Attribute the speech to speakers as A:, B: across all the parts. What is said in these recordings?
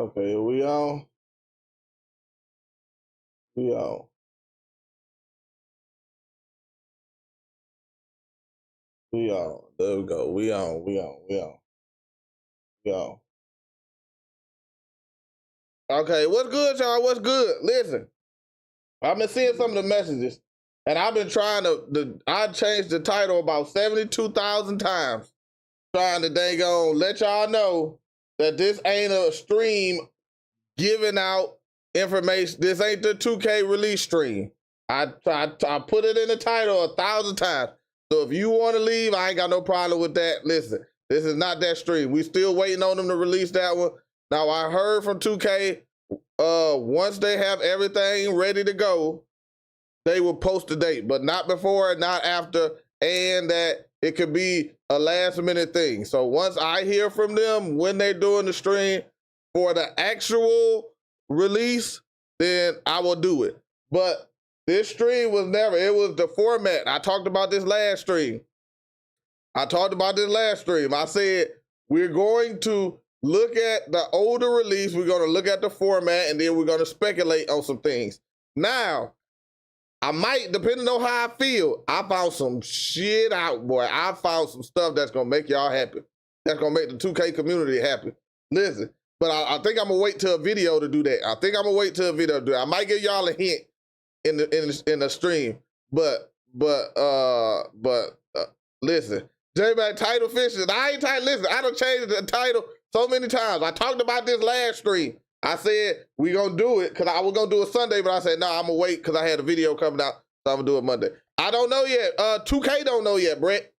A: Okay, we on. We on. We on. There we go. We on. We on. We on. We on. Okay, what's good, y'all? What's good? Listen, I've been seeing some of the messages, and I've been trying I changed the title about 72,000 times, trying to dang on let y'all know that this ain't a stream giving out information. This ain't the 2K release stream. I put it in the title 1,000 times. So if you want to leave, I ain't got no problem with that. Listen, this is not that stream. We still waiting on them to release that one. Now I heard from 2K, once they have everything ready to go, they will post the date, but not before, not after, and that it could be a last minute thing. So once I hear from them when they're doing the stream for the actual release, then I will do it. But this stream was never, it was the format. I talked about this last stream. I said, we're going to look at the older release, we're gonna look at the format, and then we're gonna speculate on some things. Now, I might, depending on how I feel, I found some shit out, boy. I found some stuff that's gonna make y'all happy. That's gonna make the 2K community happy. Listen, but I think I'm gonna wait till a video to do that. I might give y'all a hint in the stream, but listen, J-Mac title fishing. Listen, I done changed the title so many times. I talked about this last stream. I said we gonna do it because I was gonna do it Sunday, but I said no, I'm gonna wait because I had a video coming out, so I'm gonna do it Monday. I don't know yet. 2K don't know yet, Brett.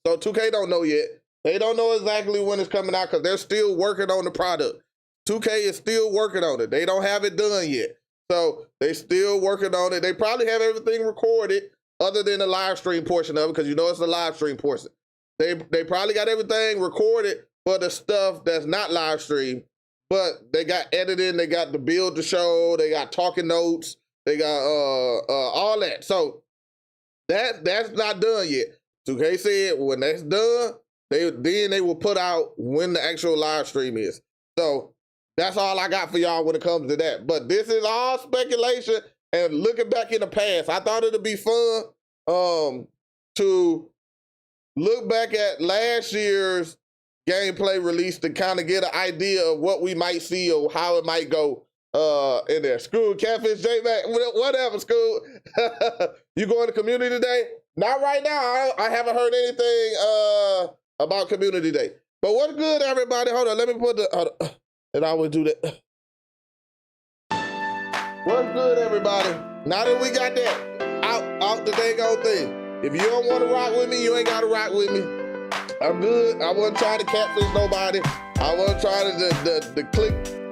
A: So 2K don't know yet. They don't know exactly when it's coming out because they're still working on the product. 2K is still working on it. They don't have it done yet. So they still working on it. They probably have everything recorded other than the live stream portion of it, because you know it's the live stream portion. They probably got everything recorded for the stuff that's not live stream, but they got editing, they got the build the show, they got talking notes, they got all that. So that's not done yet. 2K said when that's done, they will put out when the actual live stream is. So that's all I got for y'all when it comes to that. But this is all speculation and looking back in the past. I thought it'd be fun to look back at last year's gameplay release to kind of get an idea of what we might see or how it might go in there. School, Catfish, J-Mac, whatever, School. You going to community today? Not right now. I haven't heard anything about community day. But what's good, everybody? Hold on, let me put the, and I always do that. What's good, everybody? Now that we got that out the dang old thing. If you don't want to rock with me, you ain't got to rock with me. I'm good. I wasn't trying to catfish nobody. I wasn't trying to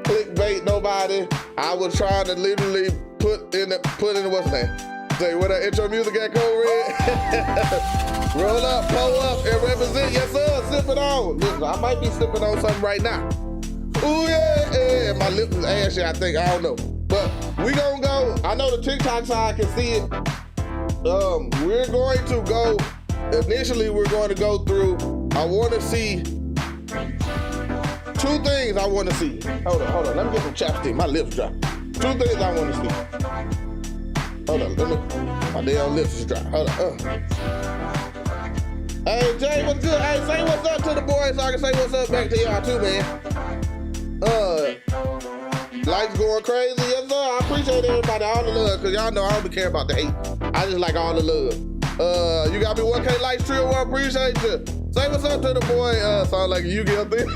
A: clickbait nobody. I was trying to literally put in what's name? Say what that intro music at Code Red. Roll up, pull up, and represent. Yes, sir. Sip it on. Listen, I might be sipping on something right now. Ooh, yeah. My lips is ashy, I think. I don't know. But we gonna go. I know the TikTok side can see it. We're going to go. Initially, we're going to go through. I want to see 2 things. I want to see. Hold on. Let me get some chapstick. My lips dry. 2 things I want to see. Hold on. My damn lips is dry. Hold on. Hey, Jay, what's good? Hey, say what's up to the boys so I can say what's up back to y'all too, man. Likes going crazy. Yes, sir. I appreciate everybody, all the love, because y'all know I don't be care about the hate. I just like all the love. You got me 1K likes, Trio. I appreciate you. Say what's up to the boy. Sound like you get thing.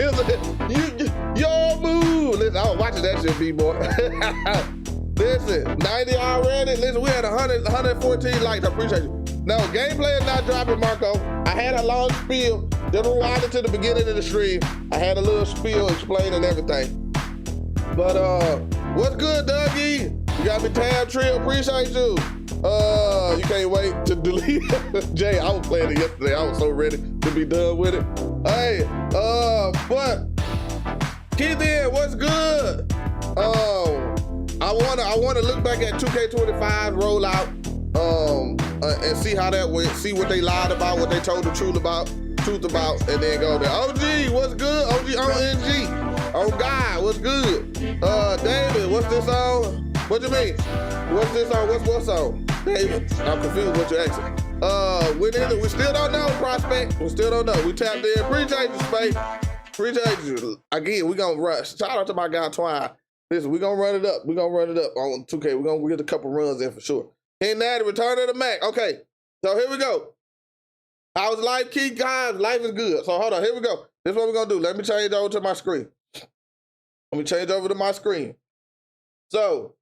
A: Your move. Listen, I was watching that shit, B-boy. Listen, 90 already. Listen, we had 114 likes. I appreciate you. No, gameplay is not dropping, Marco. I had a long spiel. Just rewind it to the beginning of the stream. I had a little spiel explaining everything. But what's good, Dougie? You got me tab, Trio. Appreciate you. You can't wait to delete Jay, I was playing it yesterday. I was so ready to be done with it. Hey, but Keith in, what's good? I wanna look back at 2K25 rollout and see how that went, see what they lied about, what they told the truth about, and then go there. OG, what's good? OG ONG. Oh God, what's what's good? David, what's this song? What you mean? What's this song? What's what song? David, I'm confused what you're asking. We still don't know, Prospect. We still don't know. We tapped in. Appreciate you, Space. Appreciate you. Again, we gonna rush. Shout out to my guy Twine. Listen, we gonna run it up. We gonna run it up on 2K. We gonna get a couple runs in for sure. King Natty, Return of the Mac. Okay, so here we go. How's life, Keith? Guys, life is good. So hold on, here we go. This is what we're gonna do. Let me change over to my screen. Let me change over to my screen. So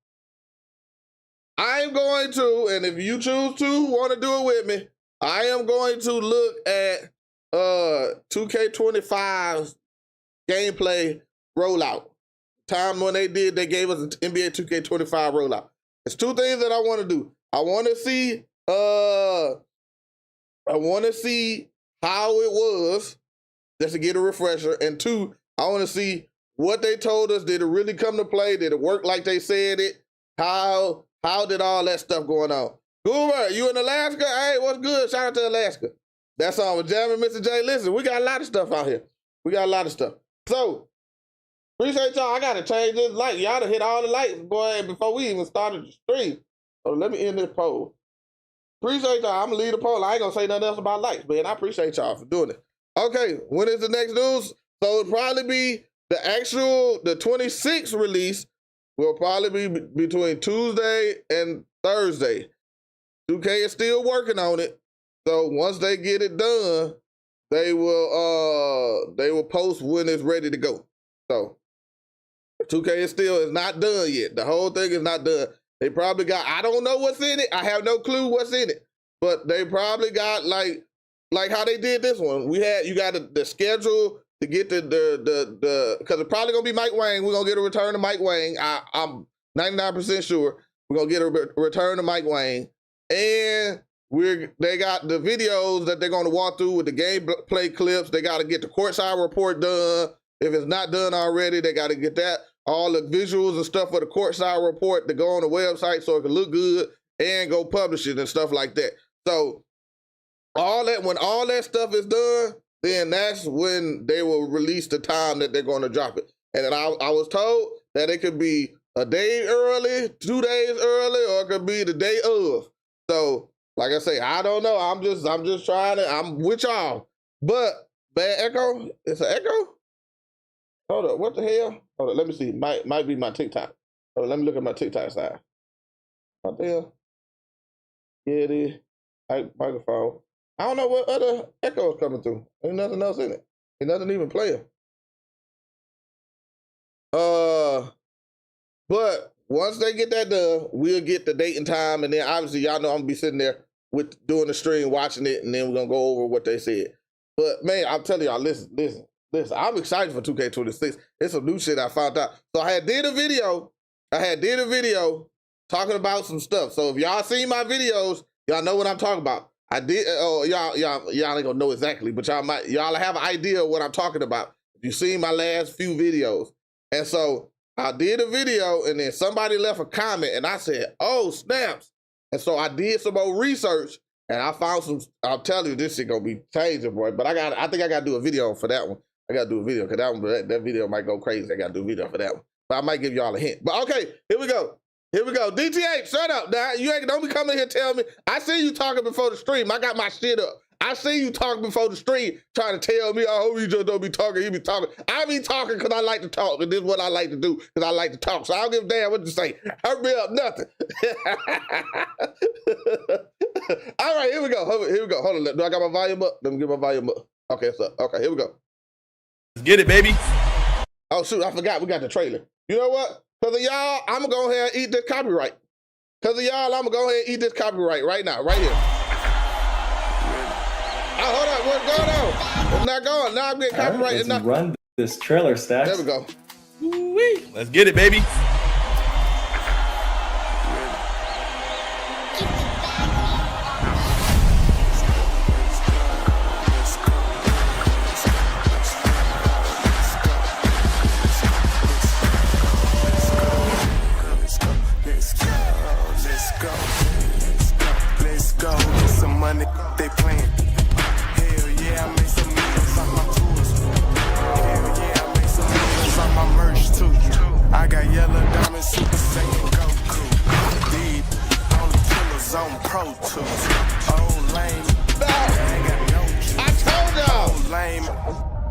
A: I'm going to, and if you choose to want to do it with me, I am going to look at 2K25's gameplay rollout. Time when they gave us an NBA 2K25 rollout. There's two things that I want to do. I want to see how it was, just to get a refresher. And two, I want to see what they told us. Did it really come to play? Did it work like they said it? How did all that stuff going on? Goober, you in Alaska? Hey, what's good? Shout out to Alaska. That's all with jamming, Mr. J. Listen, we got a lot of stuff out here. We got a lot of stuff. So, appreciate y'all. I got to change this light. Y'all done hit all the lights, boy, before we even started the stream. So let me end this poll. Appreciate y'all. I'm going to leave the poll. I ain't going to say nothing else about lights, man. I appreciate y'all for doing it. Okay, when is the next news? So it'll probably be the 26th release will probably be between Tuesday and Thursday. 2K is still working on it. So once they get it done, they will post when it's ready to go. So 2K is not done yet. The whole thing is not done. They probably got, I don't know what's in it. I have no clue what's in it. But they probably got like how they did this one. You got the schedule to get the because it's probably gonna be Mike Wang. We're gonna get a return to Mike Wang. I'm 99% sure we're gonna get a return to Mike Wang. And they got the videos that they're gonna walk through with the gameplay clips. They gotta get the courtside report done. If it's not done already, they gotta get that. All the visuals and stuff for the courtside report to go on the website so it can look good and go publish it and stuff like that. So when all that stuff is done, then that's when they will release the time that they're going to drop it. And then I was told that it could be a day early, 2 days early, or it could be the day of. So, like I say, I don't know. I'm just trying to. I'm with y'all. But bad echo. It's an echo. Hold up. What the hell? Hold up. Let me see. Might be my TikTok. Hold up. Let me look at my TikTok side. What the hell? Yeah, it is. Microphone. I don't know what other echo is coming through. Ain't nothing else in it. Ain't nothing even playing. But once they get that done, we'll get the date and time, and then obviously y'all know I'm gonna be sitting there doing the stream, watching it, and then we're gonna go over what they said. But man, I'm telling y'all, listen. I'm excited for 2K26. It's some new shit I found out. So I did a video talking about some stuff. So if y'all seen my videos, y'all know what I'm talking about. I did. Oh, y'all ain't gonna know exactly, but y'all have an idea of what I'm talking about. If you seen my last few videos, and so I did a video, and then somebody left a comment, and I said, "Oh snaps!" And so I did some more research, and I found some. I'll tell you, this shit gonna be changing, boy. But I think I gotta do a video for that one. I gotta do a video because that video might go crazy. I gotta do a video for that one. But I might give y'all a hint. But okay, here we go. DTH, shut up now. You ain't don't be coming here telling me. I see you talking before the stream. I got my shit up. I see you talking before the stream, trying to tell me, oh, you just don't be talking. You be talking. I be talking because I like to talk, and this is what I like to do because I like to talk. So I don't give a damn what you say. Hurt me up, nothing. All right, here we go. Hold on. Do I got my volume up? Let me get my volume up. Okay, so here we go.
B: Let's get it, baby.
A: Oh shoot, I forgot we got the trailer. You know what? Because of y'all, I'm going to go ahead and eat this copyright. Because of y'all, I'm going to go ahead and eat this copyright right now, right here. Oh, hold on, what's going on? It's not going. Now I'm getting copyright.
C: Right, let's run this trailer, Stacks.
A: There we go.
B: Woo-wee. Let's get it, baby.
D: They playing. Hell yeah, I made some millions off my tours. Hell yeah, I made some millions off my merch too. on Pro Tools. Old lame.
A: No.
D: I ain't got no juice.
A: I told y'all.
D: Old lame.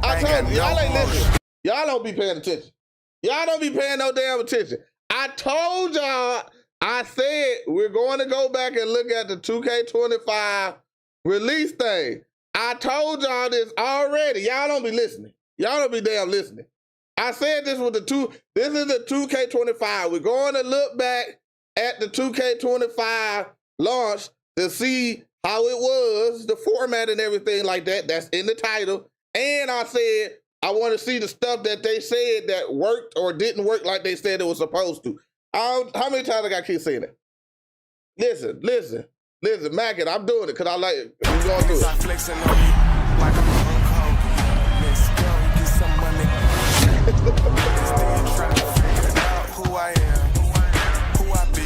A: I told you, y'all ain't
D: motion.
A: listening. Y'all don't be paying attention. Y'all don't be paying no damn attention. I told y'all, I said we're going to go back and look at the 2K25 release thing. I told y'all this already. Y'all don't be listening. Y'all don't be damn listening. I said this with this is the 2K25. We're going to look back at the 2K25 launch to see how it was, the format and everything like that. That's in the title. And I said, I want to see the stuff that they said that worked or didn't work like they said it was supposed to. How many times I got to keep saying it? Listen, Mackett, I'm doing it because I like it. We're going through
D: Start
A: it.
D: flexing on you like I'm a Hulk Hogan. Let's go get some money. Still trying to figure out who I am, who I be.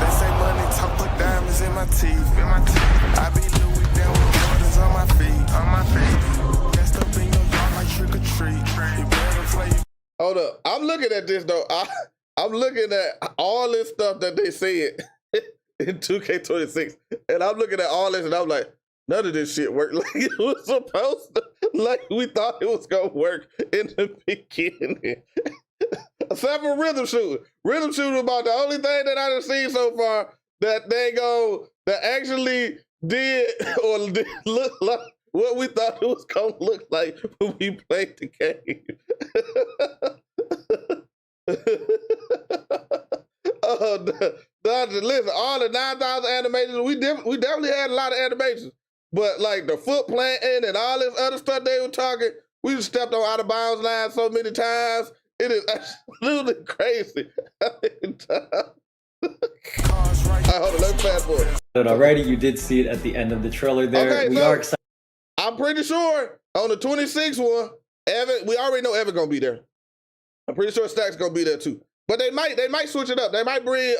D: They say money talk, put diamonds in my teeth. I be Louis down with Jordans on my feet. Dressed up in your yard like trick or treat. You better play.
A: Hold up. I'm looking at this, though. I'm looking at all this stuff that they said in 2K26. And I'm looking at all this, and I'm like, none of this shit worked like it was supposed to. Like we thought it was going to work in the beginning. Except for rhythm shooting. Rhythm shooting about the only thing that I done seen so far that actually did or did look like what we thought it was going to look like when we played the game. Listen, all the 9,000 animations, we definitely had a lot of animations. But like the foot planting and all this other stuff they were talking, we just stepped on out of bounds line so many times. It is absolutely crazy. All right, hold on, let's fast forward.
C: But already you did see it at the end of the trailer there.
A: Okay,
C: We
A: so
C: are excited.
A: I'm pretty sure on the 26th one, Evan, we already know Evan gonna be there. I'm pretty sure Stack's gonna be there too. But they might switch it up. They might bring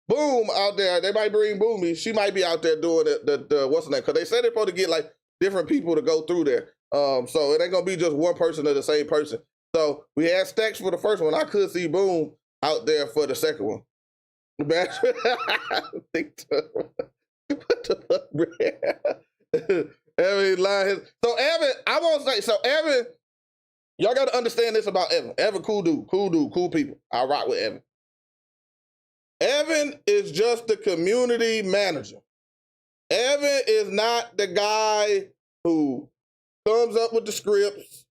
A: Boom out there. They might bring Boomy. She might be out there doing the what's the name? Because they said they're supposed to get like different people to go through there. So it ain't gonna be just one person or the same person. So we had Stacks for the first one. I could see Boom out there for the second one. I think so. What the fuck, bro? Evan lying. So Evan, I won't say. So Evan, y'all got to understand this about Evan. Evan, cool dude, cool people. I rock with Evan. Evan is just the community manager. Evan is not the guy who comes up with the scripts,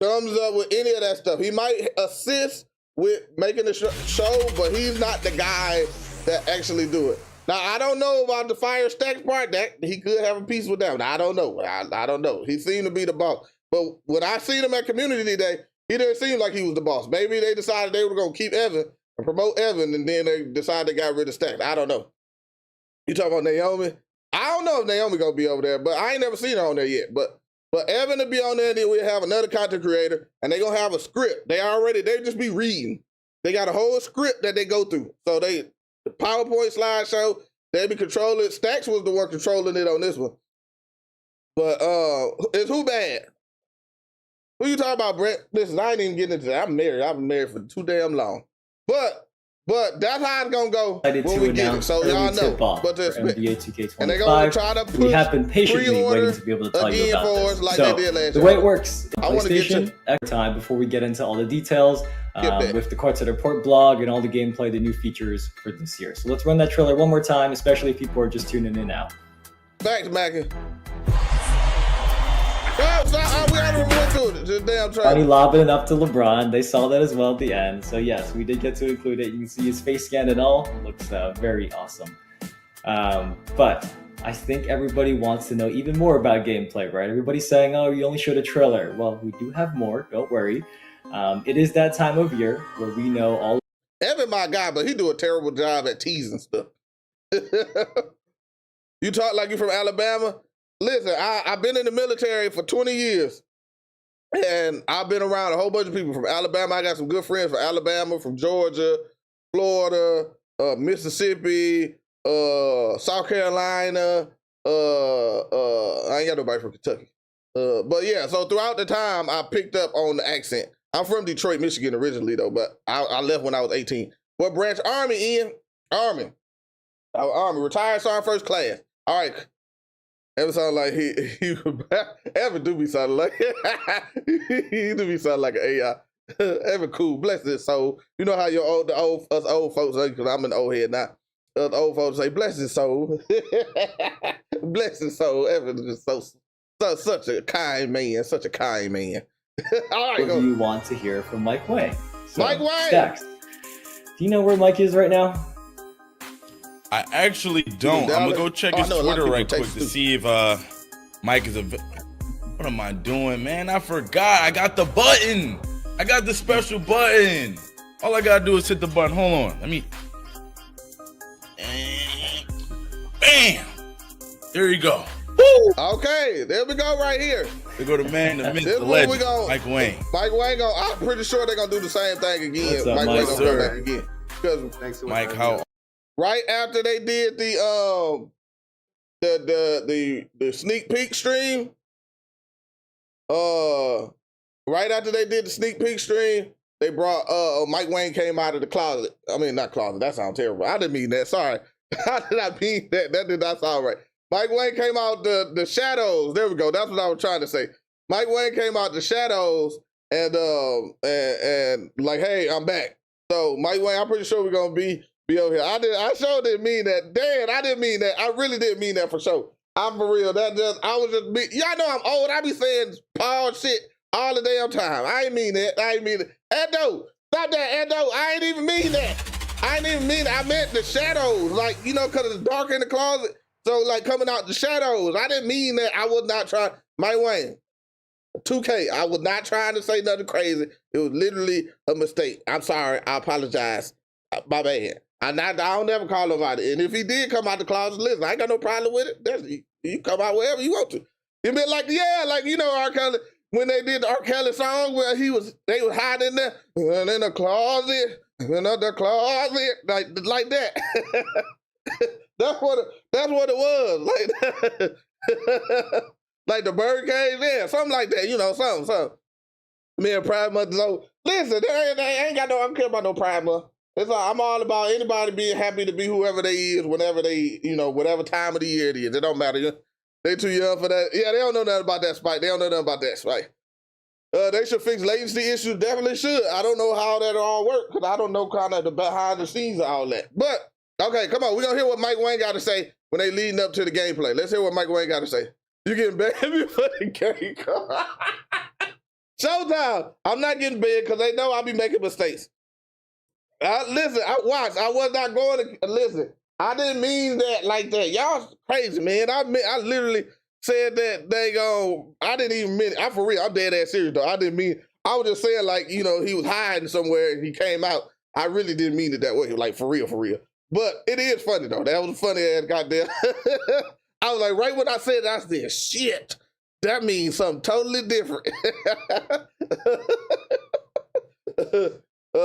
A: comes up with any of that stuff. He might assist with making the show, but he's not the guy that actually do it. Now, I don't know about the Fire Stacks part. That he could have a piece with them. Now, I don't know. I don't know. He seemed to be the boss. But when I seen him at Community Day, he didn't seem like he was the boss. Maybe they decided they were going to keep Evan and promote Evan, and then they decided they got rid of Stacks. I don't know. You talking about Naomi? I don't know if Naomi going to be over there, but I ain't never seen her on there yet. But Evan will be on there, and then we'll have another content creator, and they going to have a script. They just be reading. They got a whole script that they go through. So the PowerPoint slideshow, they be controlling. Stacks was the one controlling it on this one. But is who bad? Who you talking about, Brett? Listen, I ain't even getting into that. I'm married. I've been married for too damn long. But that's how it's gonna go when we get it. So y'all know. But
C: NBA 2K25.
A: And they're gonna try to push
C: we have been patiently waiting to be able to tell you about this.
A: Like
C: so
A: they did last
C: the
A: year.
C: way it works,
A: I want to get to
C: every time before we get into all the details with the Quartet Report blog and all the gameplay, the new features for this year. So let's run that trailer one more time, especially if people are just tuning in now.
A: Thanks, Mackie. We already went through it. Just damn trailer.
C: Funny lobbing it up to LeBron. They saw that as well at the end. So yes, we did get to include it. You can see his face scan and all. It looks very awesome. But I think everybody wants to know even more about gameplay, right? Everybody's saying, oh, you only showed a trailer. Well, we do have more. Don't worry. It is that time of year where we know all.
A: Evan, my guy, but he do a terrible job at teasing stuff. You talk like you from Alabama? Listen, I've been in the military for 20 years, and I've been around a whole bunch of people from Alabama. I got some good friends from Alabama, from Georgia, Florida, Mississippi, South Carolina. I ain't got nobody from Kentucky. But yeah, so throughout the time, I picked up on the accent. I'm from Detroit, Michigan originally, though, but I left when I was 18. What branch Army, Ian? Army. Our Army, retired Sergeant First Class. All right. Ever sound like he ever do be sounding like he do be sounding like an AI. Ever cool, bless his soul. You know how us old folks say, because I'm an old head now. Us old folks say, bless his soul. Bless his soul. Ever is such a kind man, such a kind man. All right,
C: What do you want to hear from Mike Wang? So,
A: Mike Wang!
C: Stacks, do you know where Mike is right now?
B: I actually don't. I'm gonna go check his Twitter right quick to see if Mike is What am I doing, man? I forgot. I got the button. I got the special button. All I gotta do is hit the button. Hold on. Let me. Bam. There you go. Woo!
A: Okay, there we go right here.
B: We go to man, the myth,
A: This
B: the
A: one
B: legend, Mike Wang.
A: Mike Wang, I'm pretty sure they're gonna do the same thing again.
C: What's up,
A: Mike Wang
C: Mike?
A: gonna come back again. Because
E: Thanks so much.
B: Mike, how?
A: right after they did the sneak peek stream, right after they did the sneak peek stream, they brought Mike Wang came out of the closet. I mean, not closet. That sounds terrible. I didn't mean that. Sorry. How did I mean that? That did not sound right. Mike Wang came out the shadows. There we go. That's what I was trying to say. Mike Wang came out the shadows and like, hey, I'm back. So Mike Wang, I'm pretty sure we're gonna be over here. I sure didn't mean that. Dan, I didn't mean that. I really didn't mean that for sure. I'm for real. I was just y'all know I'm old. I be saying Paul shit all the damn time. I ain't mean that. I ain't mean it. Edo, stop that, Edo. I ain't even mean that. I ain't even mean it. I meant the shadows, like, you know, because it's dark in the closet. So, like, coming out the shadows. I didn't mean that. I was not trying. Mike Wang, 2K, I was not trying to say nothing crazy. It was literally a mistake. I'm sorry. I apologize. My bad. I don't never call nobody. And if he did come out the closet, listen, I ain't got no problem with it. You come out wherever you want to. You mean like, yeah, like, you know, R. Kelly, when they did the R. Kelly song where they was hiding there, and in the closet, another closet, like that. That's what it was. Like like the bird cage, yeah, something like that, you know, something. Me and Pride Month. So listen, they ain't got no, I don't care about no Pride Month. It's like, I'm all about anybody being happy to be whoever they is, whenever they, you know, whatever time of the year it is. It don't matter. They too young for that. Yeah, they don't know nothing about that, Spike. They don't know nothing about that, Spike. They should fix latency issues. Definitely should. I don't know how that all work because I don't know kind of the behind the scenes of all that. But okay, come on. We're going to hear what Mike Wang got to say when they leading up to the gameplay. Let's hear what Mike Wang got to say. You getting banned before the game come? Showtime. I'm not getting banned because they know I'll be making mistakes. Listen, I was not going to, listen, I didn't mean that like that. Y'all crazy, man. I literally said that I didn't even mean it. I'm for real. I'm dead ass serious, though. I didn't mean, I was just saying, like, you know, he was hiding somewhere and he came out. I really didn't mean it that way. Like, for real. But it is funny, though. That was funny ass goddamn. I was like, right when I said that, I said, shit, that means something totally different.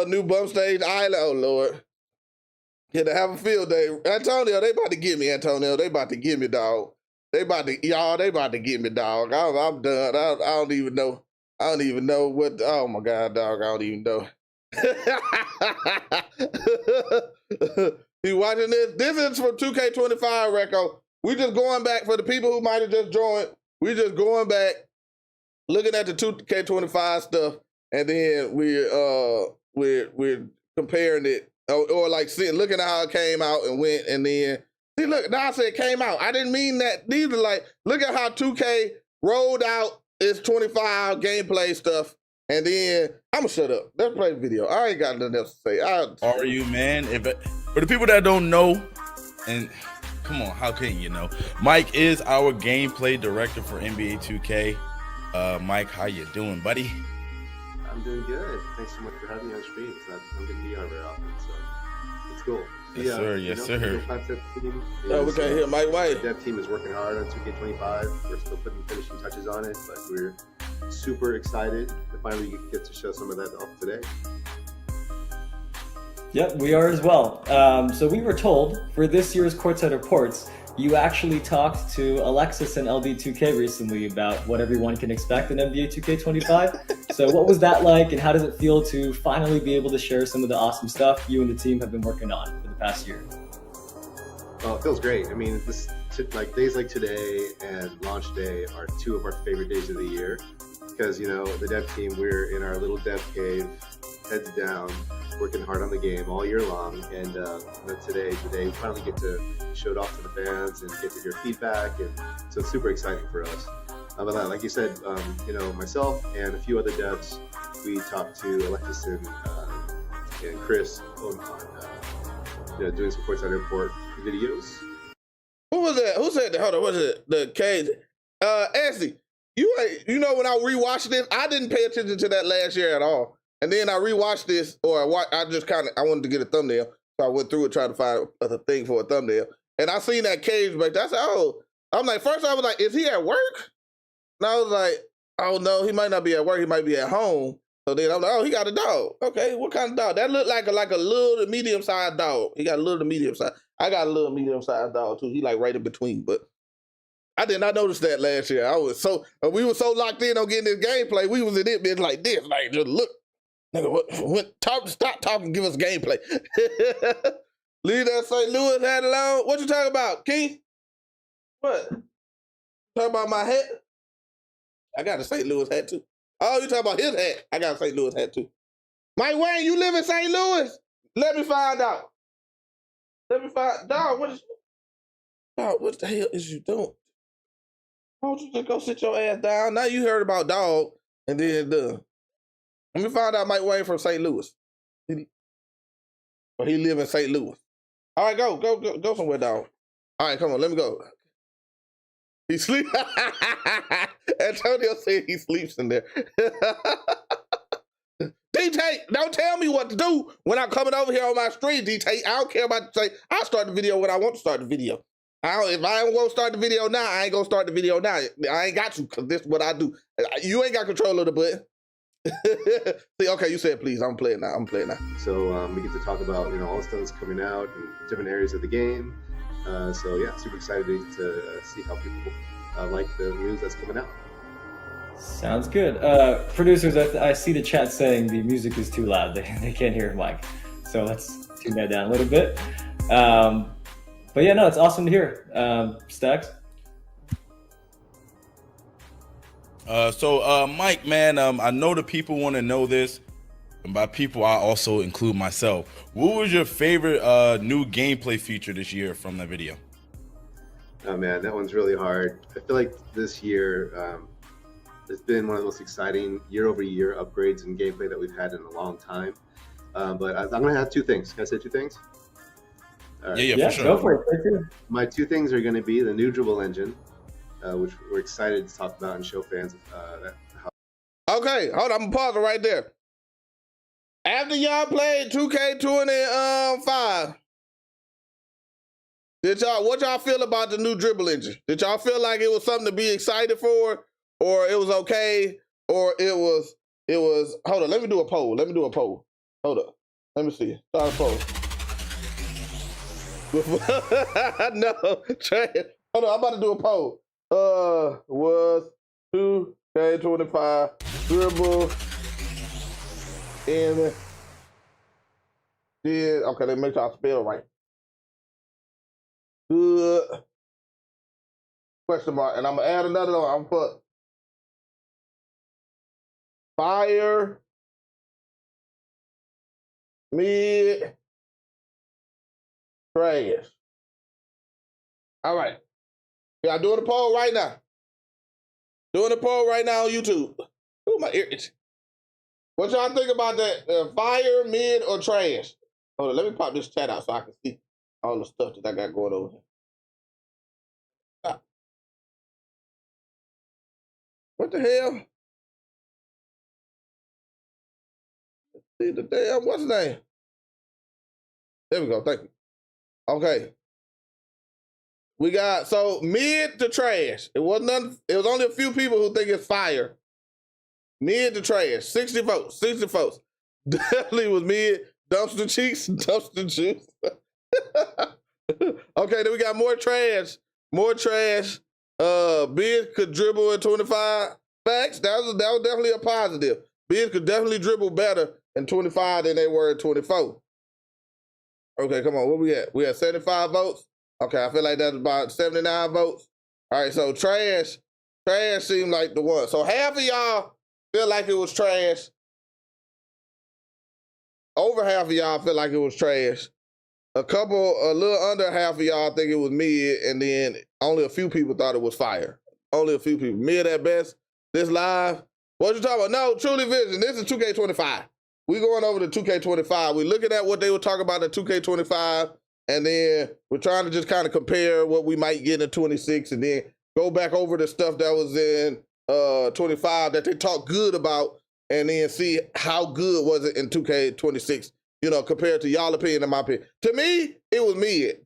A: New bump stage island. Oh, Lord. Had to have a field day. Antonio, they about to get me, Antonio. They about to get me, dog. They about to get me, dog. I'm done. I don't even know. I don't even know what, oh my God, dog. I don't even know. You watching this? This is from 2K25, Recco. We just going back for the people who might have just joined. We just going back, looking at the 2K25 stuff, and then we're comparing it, or like looking at how it came out and went, and then see, look, now I said it came out. I didn't mean that. These are like, look at how 2K rolled out its 25 gameplay stuff, and then I'm gonna shut up. Let's play the video. I ain't got nothing else to say.
B: Are you, man? For the people that don't know, and come on, how can you know? Mike is our gameplay director for NBA 2K. Mike, how you doing, buddy?
E: I'm doing good. Thanks so much for having me on stream. I'm going to be on very often, so it's cool.
B: Yes, sir. Yes, sir.
A: We can't hear Mike White.
E: The dev team is working hard on 2K25. We're still putting finishing touches on it, but we're super excited to finally get to show some of that off today.
C: Yep, we are as well. So we were told for this year's Courtside Reports, you actually talked to Alexis and LD2K recently about what everyone can expect in NBA 2K25. So what was that like, and how does it feel to finally be able to share some of the awesome stuff you and the team have been working on for the past year?
E: Oh, it feels great. I mean, like days like today and launch day are two of our favorite days of the year because, you know, the dev team, we're in our little dev cave, heads down, working hard on the game all year long. And today we finally get to show it off to the fans and get to hear feedback. And so it's super exciting for us. But like you said, you know, myself and a few other devs, we talked to Alexis and Chris on doing some courtside report videos.
A: Who was that? Who said that? Hold on, what is it? The K's. Ashley, you know when I rewatched this, I didn't pay attention to that last year at all. And then I rewatched this, or I wanted to get a thumbnail, so I went through it trying to find a thing for a thumbnail. And I seen that cage back there. I said, oh, I'm like, first I was like, is he at work? And I was like, oh no, he might not be at work, he might be at home. So then I'm like, oh, he got a dog. Okay, what kind of dog? That looked like a little to medium-sized dog. He got a little to medium-sized. I got a little medium-sized dog too. He like right in between, but I did not notice that last year. We were so locked in on getting this gameplay, we was in it bitch like this, like just look. Nigga, stop talking, give us gameplay. Leave that St. Louis hat alone. What you talking about, Keith? What? Talking about my hat? I got a St. Louis hat too. Oh, you talking about his hat? I got a St. Louis hat too. Mike Wang, you live in St. Louis? Let me find out. Dog, what the hell is you doing? Why don't you just go sit your ass down? Now you heard about dog, and then let me find out Mike Wang from St. Louis. Or he live in St. Louis. All right, go somewhere, dog. All right, come on, let me go. He sleep. Antonio said he sleeps in there. DT, don't tell me what to do when I'm coming over here on my stream, DT. I don't care about the say. I'll start the video when I want to start the video. If I don't want to start the video now, I ain't gonna start the video now. I ain't got to, because this is what I do. You ain't got control of the button. See, okay, you said please. I'm playing now.
E: So we get to talk about, you know, all the stuff that's coming out in different areas of the game. So yeah, super excited to see how people like the news that's coming out.
C: Sounds good. Producers, I see the chat saying the music is too loud. They can't hear Mike. So let's tune that down a little bit. But yeah, no, it's awesome to hear. Stacks?
B: So Mike, man, I know the people want to know this. And by people, I also include myself. What was your favorite new gameplay feature this year from the video?
E: Oh man, that one's really hard. I feel like this year it's been one of the most exciting year-over-year upgrades in gameplay that we've had in a long time. But I'm gonna have two things. Can I say two things?
B: Right. Yeah, for sure.
C: Go for it.
E: My two things are gonna be the new dribble engine, which we're excited to talk about and show fans.
A: Okay, hold on, I'm gonna pause it right there. After y'all played 2K25, what y'all feel about the new dribble engine? Did y'all feel like it was something to be excited for, or it was okay, or it was? Hold on, let me do a poll. Hold up, let me see. Start a poll. No, Trey. Hold on, I'm about to do a poll. Was 2K25 dribble in did okay? Let me make sure I spell right. Good question mark, and I'm gonna add another one. I'm put fire mid trash. All right. Yeah, I'm doing a poll right now. On YouTube. Ooh, my ear itch. What y'all think about that? Fire, mid, or trash? Hold on, let me pop this chat out so I can see all the stuff that I got going over here. Ah. What the hell? Let's see the damn, what's his name? There we go, thank you. Okay. We got, so mid to trash. It was only a few people who think it's fire. Mid to trash, 60 votes. Definitely was mid, dumpster cheeks, dumpster juice. Okay, then we got more trash. Biz could dribble in 25. Facts, that was definitely a positive. Biz could definitely dribble better in 25 than they were in 24. Okay, come on, where we at? We at 75 votes? Okay, I feel like that's about 79 votes. All right, so trash seemed like the one. So half of y'all feel like it was trash. Over half of y'all feel like it was trash. A little under half of y'all think it was mid, and then only a few people thought it was fire. Only a few people. Mid at best. This live. What you talking about? No, Truly Vision. This is 2K25. We going over to 2K25. We looking at what they were talking about in 2K25, and then we're trying to just kind of compare what we might get in 26, and then go back over the stuff that was in 25 that they talked good about, and then see how good was it in 2K26, you know, compared to y'all opinion and my opinion. To me, it was mid.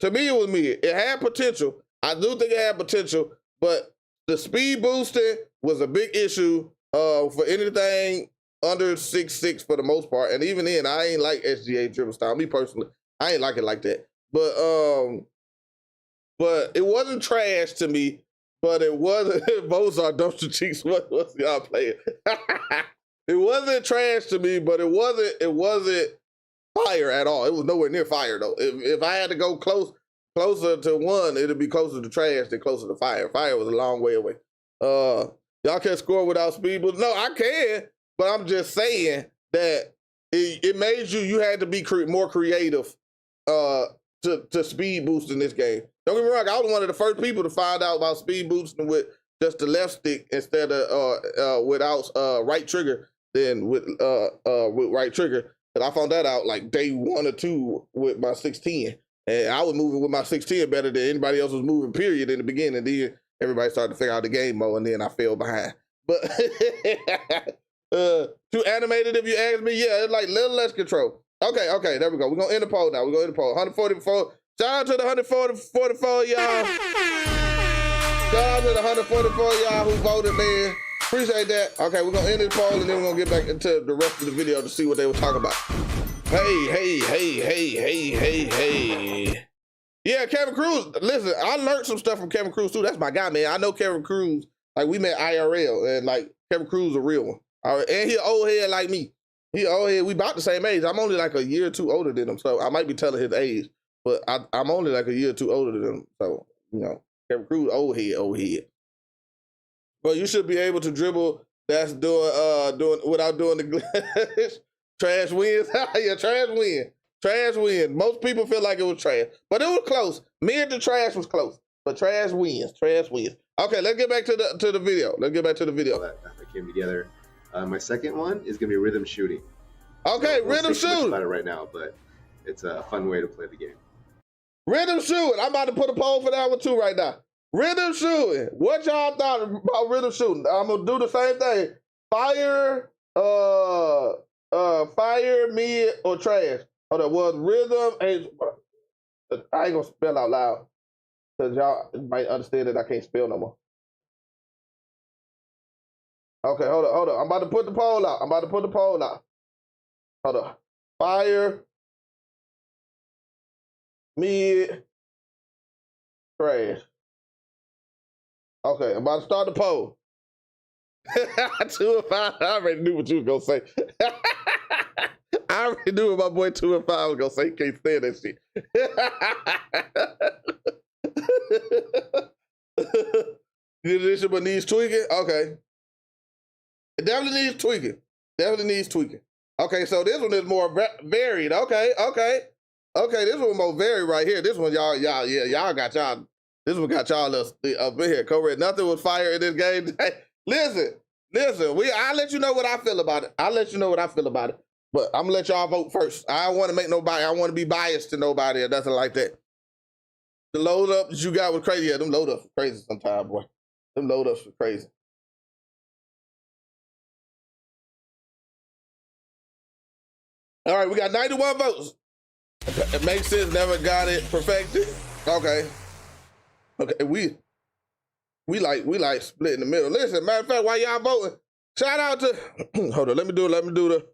A: It had potential. I do think it had potential, but the speed boosting was a big issue for anything under 6'6" for the most part. And even then, I ain't like SGA dribble style. Me personally, I ain't like it like that. But it wasn't trash to me. But it wasn't. Mozart dumpster cheeks. What's y'all playing? It wasn't trash to me, but it wasn't fire at all. It was nowhere near fire though. If I had to go closer to one, it'd be closer to trash than closer to fire. Fire was a long way away. Y'all can't score without speed boost. No, I can, but I'm just saying that it made you had to be more creative to speed boost in this game. Don't get me wrong, I was one of the first people to find out about speed boosting with just the left stick instead of without right trigger than with right trigger. And I found that out like day 1 or 2 with my 610. And I was moving with my 610 better than anybody else was moving, period, in the beginning. Then everybody started to figure out the game mode, and then I fell behind. But too animated, if you ask me, yeah, it's like a little less control. Okay, there we go. We're going to end the poll now. We're going to end the poll. 144. Shout out to the 144 y'all. Shout out to the 144 y'all who voted, man. Appreciate that. Okay, we're going to end this poll, and then we're going to get back into the rest of the video to see what they were talking about. Hey. Yeah, Kevin Cruz. Listen, I learned some stuff from Kevin Cruz, too. That's my guy, man. I know Kevin Cruz. Like, we met IRL, and, like, Kevin Cruz a real one. All right, and he an old head like me. He old head. We about the same age. I'm only like a year or two older than him, so I might be telling his age. But I'm only like a year or two older than him. So, you know, Kevin Cruz, old head. But you should be able to dribble. That's doing without doing the glitch. Trash wins. Yeah, trash win. Most people feel like it was trash. But it was close. Mid to trash was close. But trash wins. Okay, let's get back to the video.
E: That came together. My second one is gonna be rhythm shooting.
A: Okay, rhythm shooting.
E: About it right now, but it's a fun way to play the game.
A: Rhythm shooting. I'm about to put a poll for that one too right now. Rhythm shooting. What y'all thought about rhythm shooting? I'm gonna do the same thing. Fire, fire, mid, or trash. Hold on. Was rhythm? I ain't gonna spell out loud because y'all might understand that I can't spell no more. Okay, hold on. I'm about to put the poll out. Hold on. Fire, mid, trash. Okay, I'm about to start the poll. 2 and 5. I already knew what you were gonna say. I already knew what my boy 2 and 5 was gonna say. He can't stand that shit. This but needs tweaking. Okay. It definitely needs tweaking. Okay, so this one is more varied. Okay. This one more varied right here. This one, y'all got y'all. This one got y'all up in here. Correct. Nothing was fire in this game. Hey, listen. I'll let you know what I feel about it. But I'm gonna let y'all vote first. I don't want to make nobody. I don't want to be biased to nobody or nothing like that. The load up that you got was crazy. Yeah, them load ups were crazy sometimes, boy. Them load ups were crazy. All right, we got 91 votes. It makes sense. Never got it perfected. Okay, we like split in the middle. Listen, matter of fact, while y'all voting, shout out to hold on, let me do the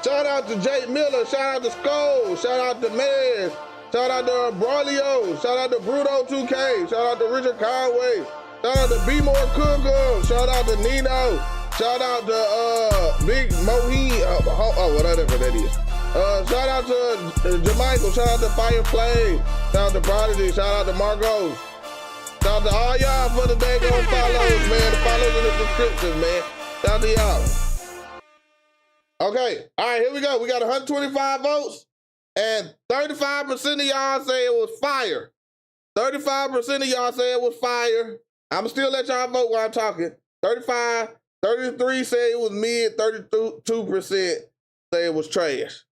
A: shout out to Jake Miller, shout out to Skull, shout out to Mez, shout out to Braulio, shout out to Bruto 2K, shout out to Richard Conway, shout out to B More Cooker, shout out to Nino, Shout out to Big Moheen. Whatever that is. Shout out to Jamichael. Shout out to Fire Flame. Shout out to Prodigy. Shout out to Marcos. Shout out to all y'all for the daggone follows, man. The follows and the subscriptions, man. Shout out to y'all. Okay. All right, here we go. We got 125 votes, and 35% of y'all say it was fire. 35% of y'all say it was fire. I'm still let y'all vote while I'm talking. 33 say it was mid, 32% say it was trash.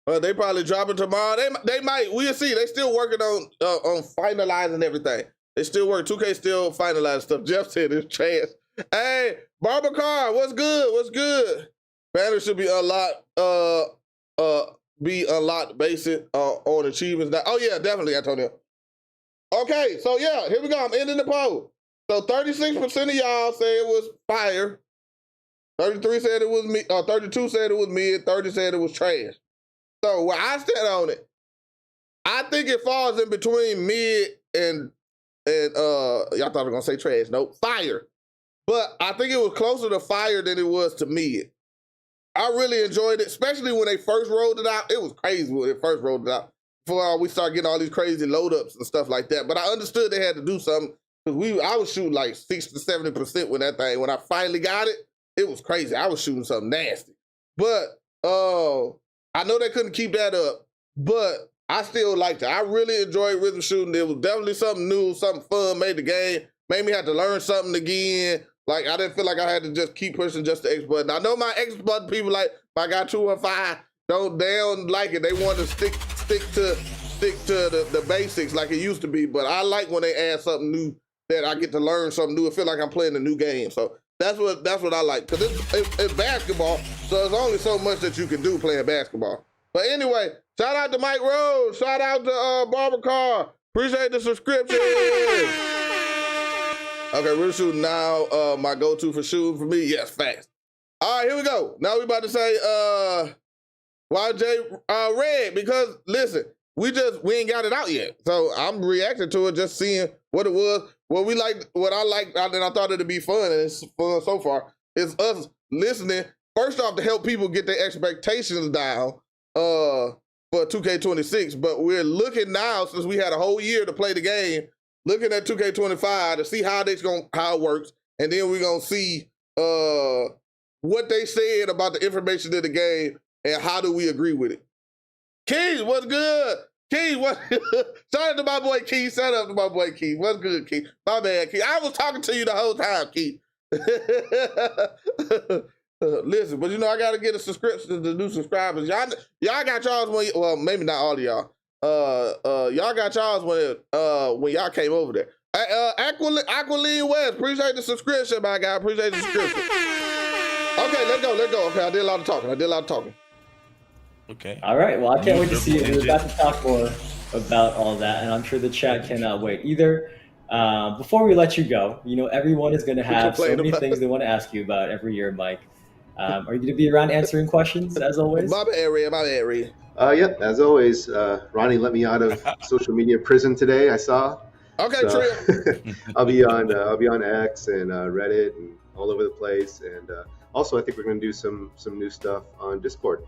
A: Well, they probably drop it tomorrow. They might. We'll see. They still working on finalizing everything. They still work. 2K still finalizing stuff. Jeff said it's trash. Hey, Barbacar, what's good? What's good? Banner should be unlocked basic on achievements. Oh yeah, definitely, Antonio. Okay, so yeah, here we go. I'm ending the poll. So 36% of y'all say it was fire. 33 said it was me. 32 said it was mid. 30 said it was trash. So where I stand on it, I think it falls in between mid and y'all thought I was gonna say trash. Nope, fire. But I think it was closer to fire than it was to mid. I really enjoyed it, especially when they first rolled it out. It was crazy when they first rolled it out. Before we started getting all these crazy load ups and stuff like that. But I understood they had to do something because I was shooting like 60 to 70% with that thing. When I finally got it, it was crazy. I was shooting something nasty. But I know they couldn't keep that up, but I still liked it. I really enjoyed rhythm shooting. It was definitely something new, something fun, made the game, made me have to learn something again. Like, I didn't feel like I had to just keep pushing just the X button. I know my X button people like, my guy 215, they don't like it. They want to stick to the basics like it used to be, but I like when they add something new that I get to learn something new. I feel like I'm playing a new game. So that's what I like, because it's basketball, so there's only so much that you can do playing basketball. But anyway, shout out to Mike Rose, shout out to Barbacar. Appreciate the subscription. Okay, we're shooting now. My go-to for shooting for me, yes, fast. All right, here we go. Now we about to say YJ Red, because listen, we ain't got it out yet. So I'm reacting to it, just seeing what it was. What I liked, and I thought it'd be fun, and it's fun so far, is us listening, first off, to help people get their expectations down for 2K26, but we're looking now, since we had a whole year to play the game, looking at 2K25 to see how it works, and then we're gonna see what they said about the information in the game and how do we agree with it. Keith, what's good? Keith, what? Shout out to my boy Keith. Shout out to my boy Keith. What's good, Keith? My bad, Keith. I was talking to you the whole time, Keith. Listen, but I got to get a subscription to the new subscribers. Y'all got y'all's well, maybe not all of y'all. Y'all got y'all's when y'all came over there. Aqualine West, appreciate the subscription, my guy. Appreciate the subscription. Okay, let's go. Okay, I did a lot of talking.
B: Okay.
C: All right. Well, I can't wait to see it. We're about to talk more about all that, and I'm sure the chat cannot wait either. Before we let you go, everyone is going to have so many things they want to ask you about every year, Mike. Are you going to be around answering questions as always?
A: My area.
E: Yep, as always. Ronnie let me out of social media prison today, I saw.
A: Okay,
E: so, I'll be on X and Reddit and all over the place, and also I think we're going to do some new stuff on Discord.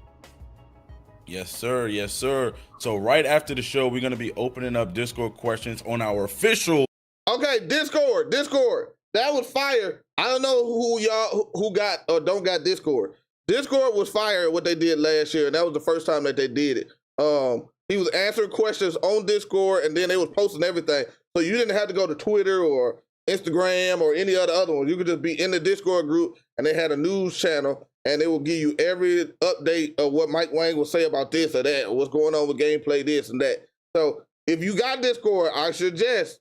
B: Yes, sir. Yes, sir. So right after the show, we're going to be opening up Discord questions on our official.
A: Okay, Discord. That was fire. I don't know who got or don't got Discord. Discord was fire at what they did last year, and that was the first time that they did it. He was answering questions on Discord, and then they was posting everything. So you didn't have to go to Twitter or Instagram or any other ones. You could just be in the Discord group, and they had a news channel, and they will give you every update of what Mike Wang will say about this or that, or what's going on with gameplay, this and that. So if you got Discord, I suggest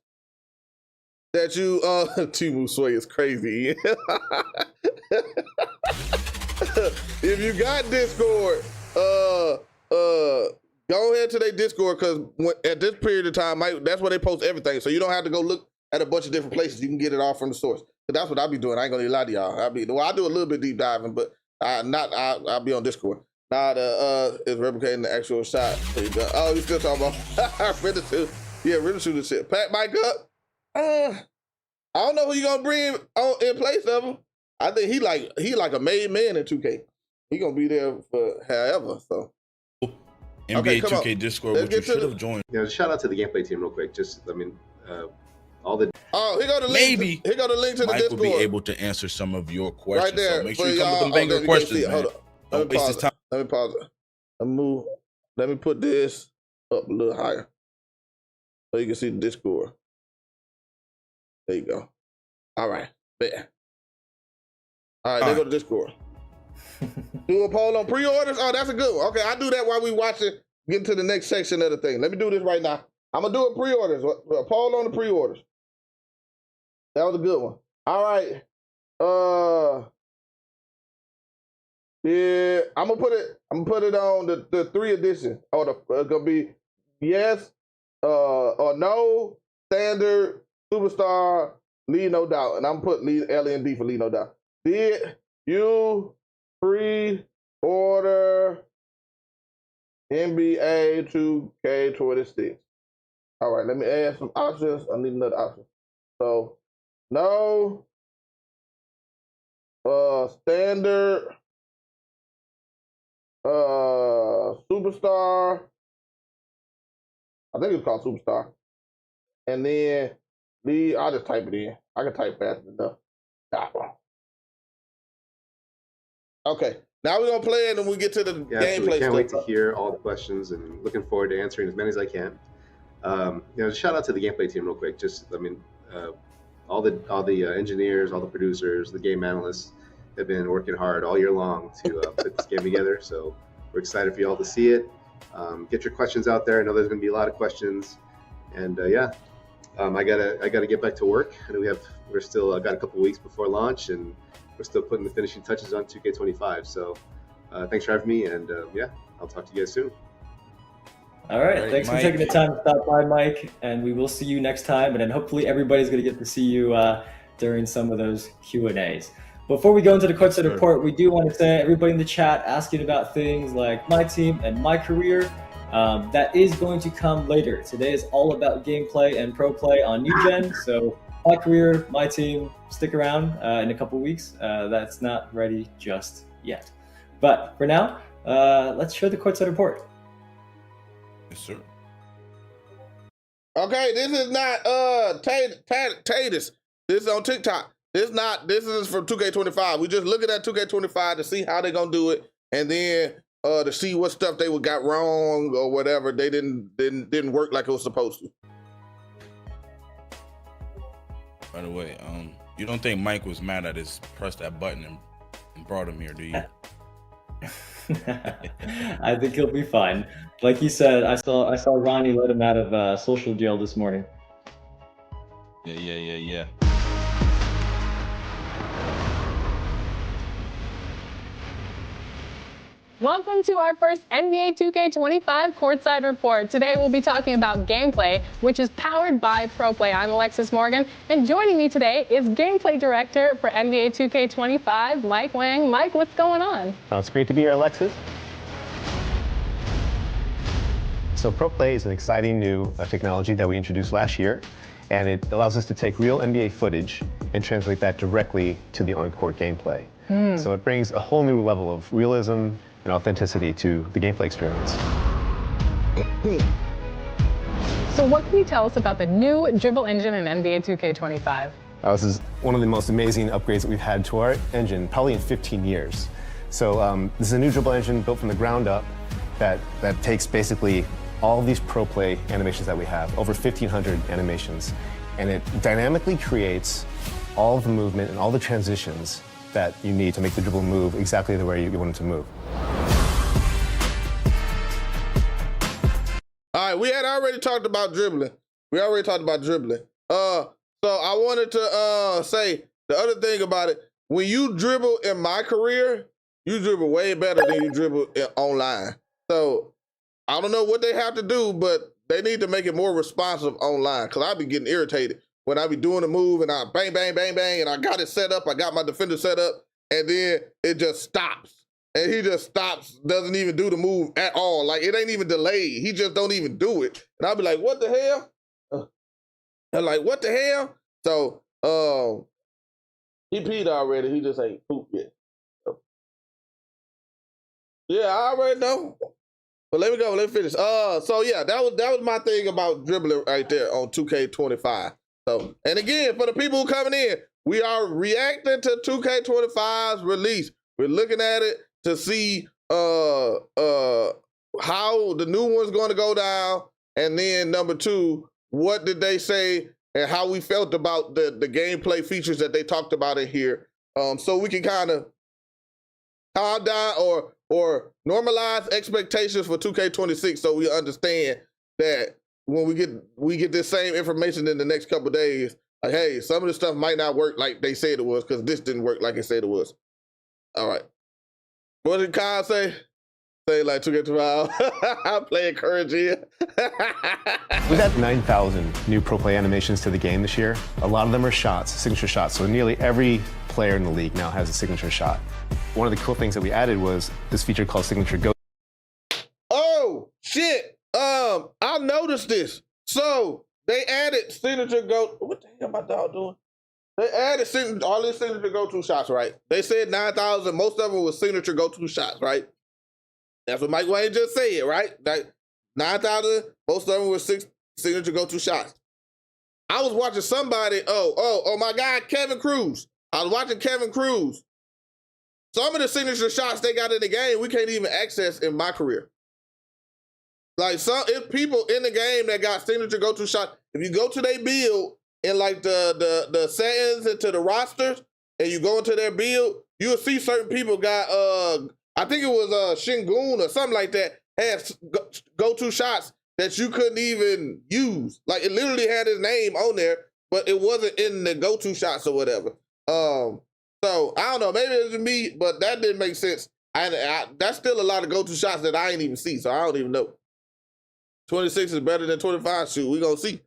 A: that you, Timu Sway is crazy. If you got Discord, go ahead to their Discord, because at this period of time, that's where they post everything. So you don't have to go look at a bunch of different places. You can get it all from the source. But that's what I'll be doing. I ain't gonna lie to y'all. I do a little bit deep diving, but I'll be on Discord. Now it's replicating the actual shot. Oh, you still talking about rhythm shoot? Yeah, rhythm shooter shit. Pat Mike up. I don't know who you gonna bring in place of him. I think he like a made man in 2K. He gonna be there for however. So
B: NBA 2K Discord, which you should have joined.
E: You know, shout out to the gameplay team real quick. Just all the.
A: Oh, here go the link.
B: Maybe
A: here go the link to the
B: Mike
A: Discord.
B: will be able to answer some of your questions.
A: Right there.
B: So make sure you come with them banger questions, man. Don't waste his time.
A: Let me pause it. Let me put this up a little higher so you can see the Discord. There you go. All right, bet. All right, there go to Discord. Do a poll on pre-orders. Oh, that's a good one. Okay, I do that while we watch it. Get into the next section of the thing. Let me do this right now. I'm gonna do a pre-orders. A poll on the pre-orders. That was a good one. All right. Yeah, I'm gonna put it on the 3 edition. Or it's gonna be yes, or no, standard, superstar, leave no doubt. And I'm put LND for leave no doubt. Did you pre-order NBA 2K26? All right, let me add some options. I need another option. So no, standard, superstar. I think it's called superstar. And then I'll just type it in. I can type fast enough. That one. Okay, now we're gonna play it and we get to the gameplay.
E: Can't wait to hear all the questions and looking forward to answering as many as I can. You know, shout out to the gameplay team real quick. Just, I mean, all the engineers, all the producers, the game analysts have been working hard all year long to put this game together. So we're excited for you all to see it. Get your questions out there. I know there's going to be a lot of questions, and I gotta get back to work. I know we're still got a couple weeks before launch, and we're still putting the finishing touches on 2K25. So thanks for having me, and I'll talk to you guys soon.
C: All right, thanks for taking the time to stop by, Mike, and we will see you next time. And then hopefully everybody's going to get to see you during some of those Q&As. Before we go into the courtside report, we do want to say everybody in the chat asking about things like my team and my career. That is going to come later. Today is all about gameplay and pro play on New Gen. So my career, my team, stick around in a couple weeks. That's not ready just yet. But for now, let's share the courtside report.
B: Yes, sir.
A: Okay, this is not Tatus. This is on TikTok. This is from 2K25. We just looking at 2K25 to see how they're gonna do it, and then to see what stuff they got wrong or whatever. They didn't work like it was supposed to.
B: By the way, you don't think Mike was mad at his pressed that button and brought him here, do you?
C: I think he'll be fine. Like he said, I saw Ronnie let him out of social jail this morning.
B: Yeah.
F: Welcome to our first NBA 2K25 courtside report. Today we'll be talking about gameplay, which is powered by Proplay. I'm Alexis Morgan, and joining me today is gameplay director for NBA 2K25, Mike Wang. Mike, what's going on?
G: It's great to be here, Alexis. So Proplay is an exciting new technology that we introduced last year, and it allows us to take real NBA footage and translate that directly to the on-court gameplay. So it brings a whole new level of realism and authenticity to the gameplay experience.
F: So what can you tell us about the new dribble engine in NBA 2K25?
G: This is one of the most amazing upgrades that we've had to our engine, probably in 15 years. So this is a new dribble engine built from the ground up that takes basically all of these Proplay animations that we have, over 1,500 animations, and it dynamically creates all of the movement and all the transitions that you need to make the dribble move exactly the way you want it to move.
A: All right, we had already talked about dribbling. So I wanted to say the other thing about it. When you dribble in my career, you dribble way better than you dribble online. So I don't know what they have to do, but they need to make it more responsive online, because I be getting irritated when I be doing a move and I bang, bang, bang, bang, and I got it set up, I got my defender set up, and then it just stops. And he just stops, doesn't even do the move at all. Like, it ain't even delayed. He just don't even do it. And I'll be like, what the hell? I'm like, what the hell? So He peed already. He just ain't pooped yet. Yeah, I already know. But let me go. Let me finish. So yeah, that was my thing about dribbling right there on 2K25. So, and again, for the people who coming in, we are reacting to 2K25's release. We're looking at it to see how the new one's going to go down, and then number two, what did they say and how we felt about the gameplay features that they talked about in here, so we can kind of calm down or normalize expectations for 2K26, so we understand that when we get this same information in the next couple of days, like, hey, some of the stuff might not work like they said it was because this didn't work like it said it was. All right. What did Kyle say? Say like 2K25. I'm playing courage here.
G: We've had 9,000 new pro play animations to the game this year. A lot of them are shots, signature shots. So nearly every player in the league now has a signature shot. One of the cool things that we added was this feature called Signature Go.
A: Oh, shit. I noticed this. So they added signature go. What the hell my dog doing? They added all these signature go-to shots, right? They said 9,000. Most of them was signature go-to shots, right? That's what Mike Wang just said, right? Like 9,000. Most of them were signature go-to shots. I was watching somebody. Oh, my guy Kevin Cruz. I was watching Kevin Cruz. Some of the signature shots they got in the game we can't even access in my career. Like if people in the game that got signature go-to shots, if you go to their build in like the settings into the rosters and you go into their build, you'll see certain people got I think it was Shingun or something like that had go-to shots that you couldn't even use. Like it literally had his name on there, but it wasn't in the go-to shots or whatever. So I don't know, maybe it was me, but that didn't make sense. That's still a lot of go-to shots that I ain't even see, so I don't even know. 26 is better than 25. Shoot, we gonna see.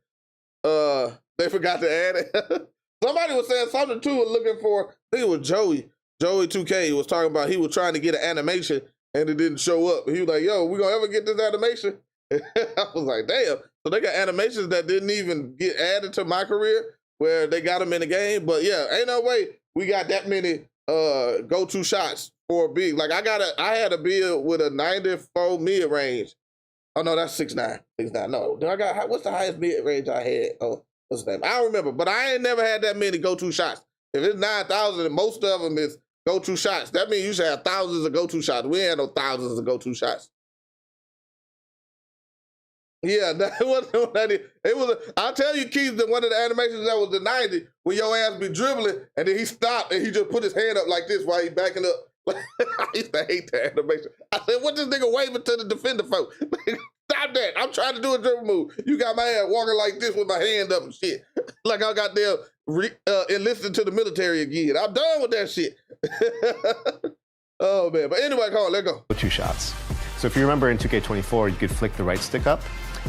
A: They forgot to add it. Somebody was saying something too, was looking for, I think it was Joey 2K was talking about he was trying to get an animation and it didn't show up. He was like, yo, we gonna ever get this animation? I was like, damn. So they got animations that didn't even get added to my career where they got them in the game. But yeah, ain't no way we got that many go-to shots for a big. Like I had a build with a 94 mid-range. Oh no, that's 6'9". 6'9". No, what's the highest mid-range I had? Oh, what's the name? I don't remember, but I ain't never had that many go-to shots. If it's 9,000 and most of them is go-to shots, that means you should have thousands of go-to shots. We ain't had no thousands of go-to shots. Yeah, that wasn't that. It was. I'll tell you, Keith, that one of the animations that was the 90 when your ass be dribbling and then he stopped and he just put his hand up like this while he backing up. I used to hate that animation. I said, what this nigga waving to the defender for? Stop that. I'm trying to do a dribble move. You got my ass walking like this with my hand up and shit. Like I got there enlisted to the military again. I'm done with that shit. Oh, man. But anyway, come on, let's go.
G: 2 shots. So if you remember in 2K24, you could flick the right stick up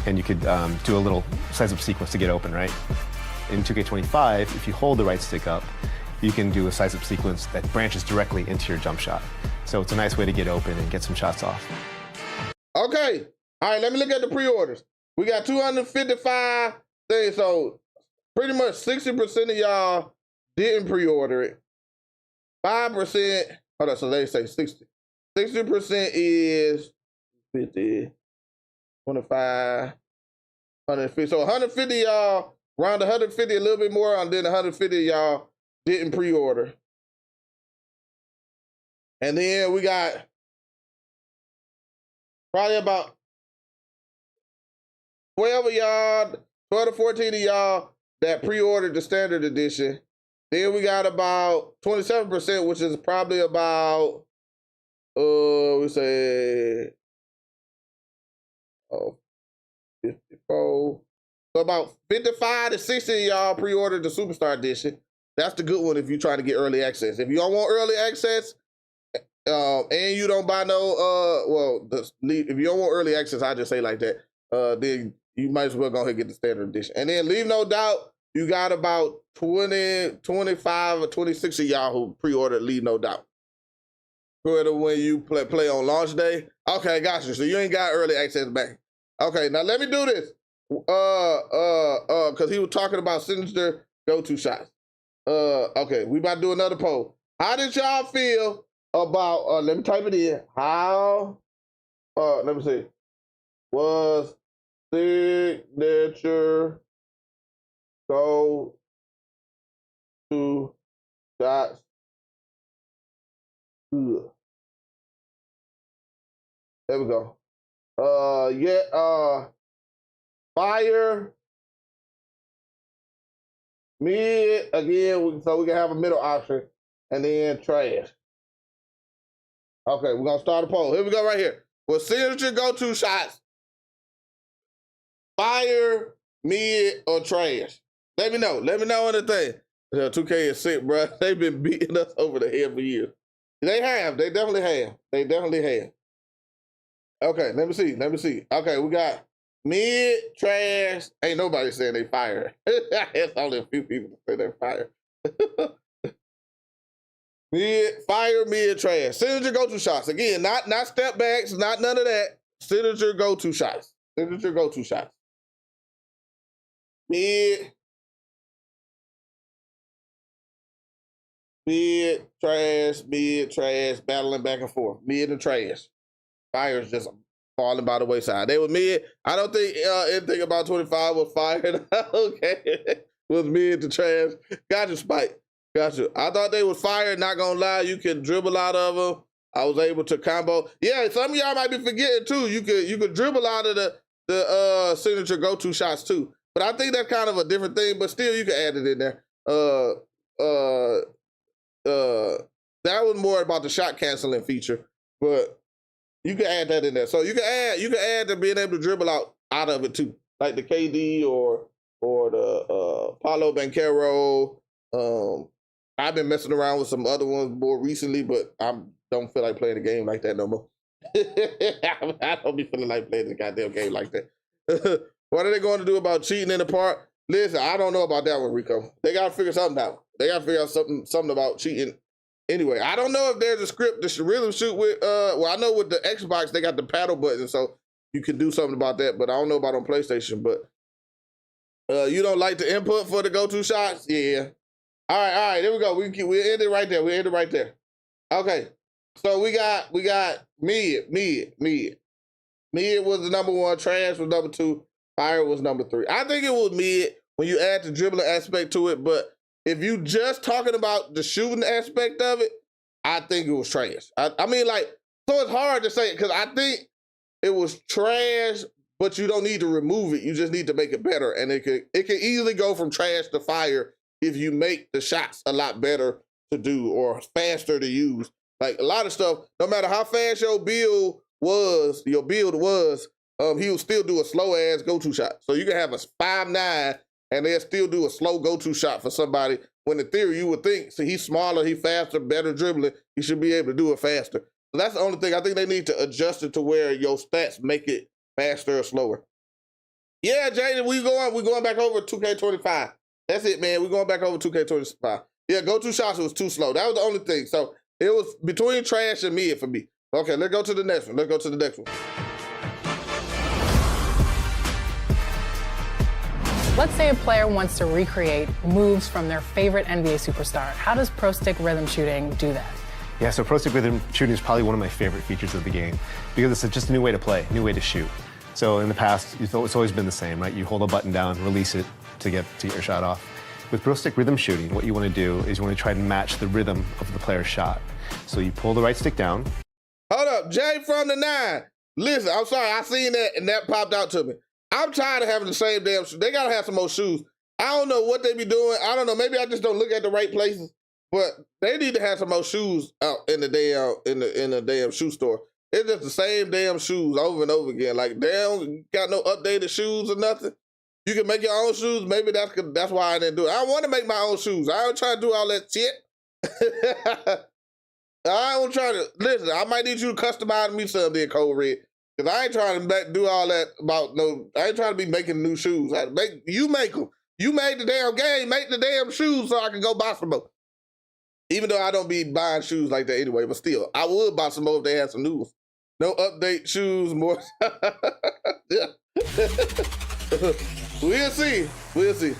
G: and you could do a little size-up sequence to get open, right? In 2K25, if you hold the right stick up, you can do a size-up sequence that branches directly into your jump shot. So it's a nice way to get open and get some shots off.
A: Okay. All right, let me look at the pre-orders. We got 255 things, so pretty much 60% of y'all didn't pre-order it. 5%, hold on, so they say 60. 60% is 50, 25, 150. So 150 y'all, around 150, a little bit more, and then 150 y'all didn't pre-order. And then we got probably about 12 of y'all, 12 to 14 of y'all that pre-ordered the standard edition. Then we got about 27%, which is probably about, we say, 54. So about 55 to 60 of y'all pre-ordered the Superstar edition. That's the good one if you're trying to get early access. If you don't want early access, and you don't buy no, if you don't want early access, I just say like that, then you might as well go ahead and get the standard edition. And then leave no doubt, you got about 20, 25, or 26 of y'all who pre-ordered Leave No Doubt. When you play on launch day. Okay, gotcha. So you ain't got early access back. Okay, now let me do this. Because he was talking about signature go-to shots. Okay, we about to do another poll. How did y'all feel about, let me type it in. How, let me see. Was signature go to shots good? There we go. Fire, mid, again, so we can have a middle option, and then trash. Okay, we're gonna start a poll. Here we go right here. Well, signature go-to shots, fire, mid, or trash? Let me know. Let me know in the thing. 2K is sick, bro. They've been beating us over the head for years. They have. They definitely have. They definitely have. Okay, let me see. Let me see. Okay, we got mid, trash. Ain't nobody saying they fire. It's only a few people that say they're fire. Mid, fire, mid, trash. Signature go-to shots. Again, not step backs, not none of that. Signature go-to shots. Signature go-to shots. Mid, trash, battling back and forth. Mid and trash. Fire's just falling by the wayside. They were mid. I don't think anything about 25 was fired. Okay. Was mid to trash. Got you, Spike. Got you. I thought they was fired, not gonna lie. You can dribble out of them. I was able to combo. Yeah, some of y'all might be forgetting too. You could dribble out of the signature go-to shots too. But I think that's kind of a different thing, but still you can add it in there. That was more about the shot canceling feature, but you can add that in there. So you can add to being able to dribble out of it too, like the KD or the Paulo Banchero. I've been messing around with some other ones more recently, but I don't feel like playing the game like that no more. I don't be feeling like playing the goddamn game like that. What are they going to do about cheating in the park? Listen, I don't know about that one, Rico. They got to figure something out. They got to figure out something about cheating. Anyway, I don't know if there's a script that should really shoot with, well, I know with the Xbox, they got the paddle button, so you can do something about that, but I don't know about on PlayStation, but you don't like the input for the go-to shots? Yeah. All right, there we go. We'll end it right there. We'll end it right there. Okay, so we got mid. Mid was the number one, trash was number two, fire was number three. I think it was mid when you add the dribbling aspect to it, but if you just talking about the shooting aspect of it, I think it was trash. I mean, like, so it's hard to say, because I think it was trash, but you don't need to remove it. You just need to make it better. And it can easily go from trash to fire if you make the shots a lot better to do or faster to use. Like a lot of stuff, no matter how fast your build was, he will still do a slow ass go-to shot. So you can have a 5'9" and they'll still do a slow go-to shot for somebody, when in theory you would think, so he's smaller, he's faster, better dribbling, he should be able to do it faster. So that's the only thing. I think they need to adjust it to where your stats make it faster or slower. Yeah, Jaden, we're going back over 2K25. That's it, man. We're going back over 2K25. Yeah, go-to shots was too slow. That was the only thing. So it was between trash and mid for me. Okay, let's go to the next one.
F: Let's say a player wants to recreate moves from their favorite NBA superstar. How does Pro Stick Rhythm Shooting do that?
G: Yeah, so Pro Stick Rhythm Shooting is probably one of my favorite features of the game because it's just a new way to play, new way to shoot. So in the past, it's always been the same, right? You hold a button down, release it to get your shot off. With Pro Stick Rhythm Shooting, what you want to do is you want to try to match the rhythm of the player's shot. So you pull the right stick down.
A: Hold up, Jay from the 9. Listen, I'm sorry, I seen that and that popped out to me. I'm tired of having the same damn shoes. They gotta have some more shoes. I don't know what they be doing. I don't know. Maybe I just don't look at the right places. But they need to have some more shoes out in the damn shoe store. It's just the same damn shoes over and over again. Like they don't got no updated shoes or nothing. You can make your own shoes. Maybe that's why I didn't do it. I want to make my own shoes. I don't try to do all that shit. I don't try to listen. I might need you to customize me some there, Code Red. Cause I ain't trying to do all that about no. I ain't trying to be making new shoes. You make them. You made the damn game. Make the damn shoes so I can go buy some more. Even though I don't be buying shoes like that anyway, but still, I would buy some more if they had some new ones. No update shoes more. We'll see.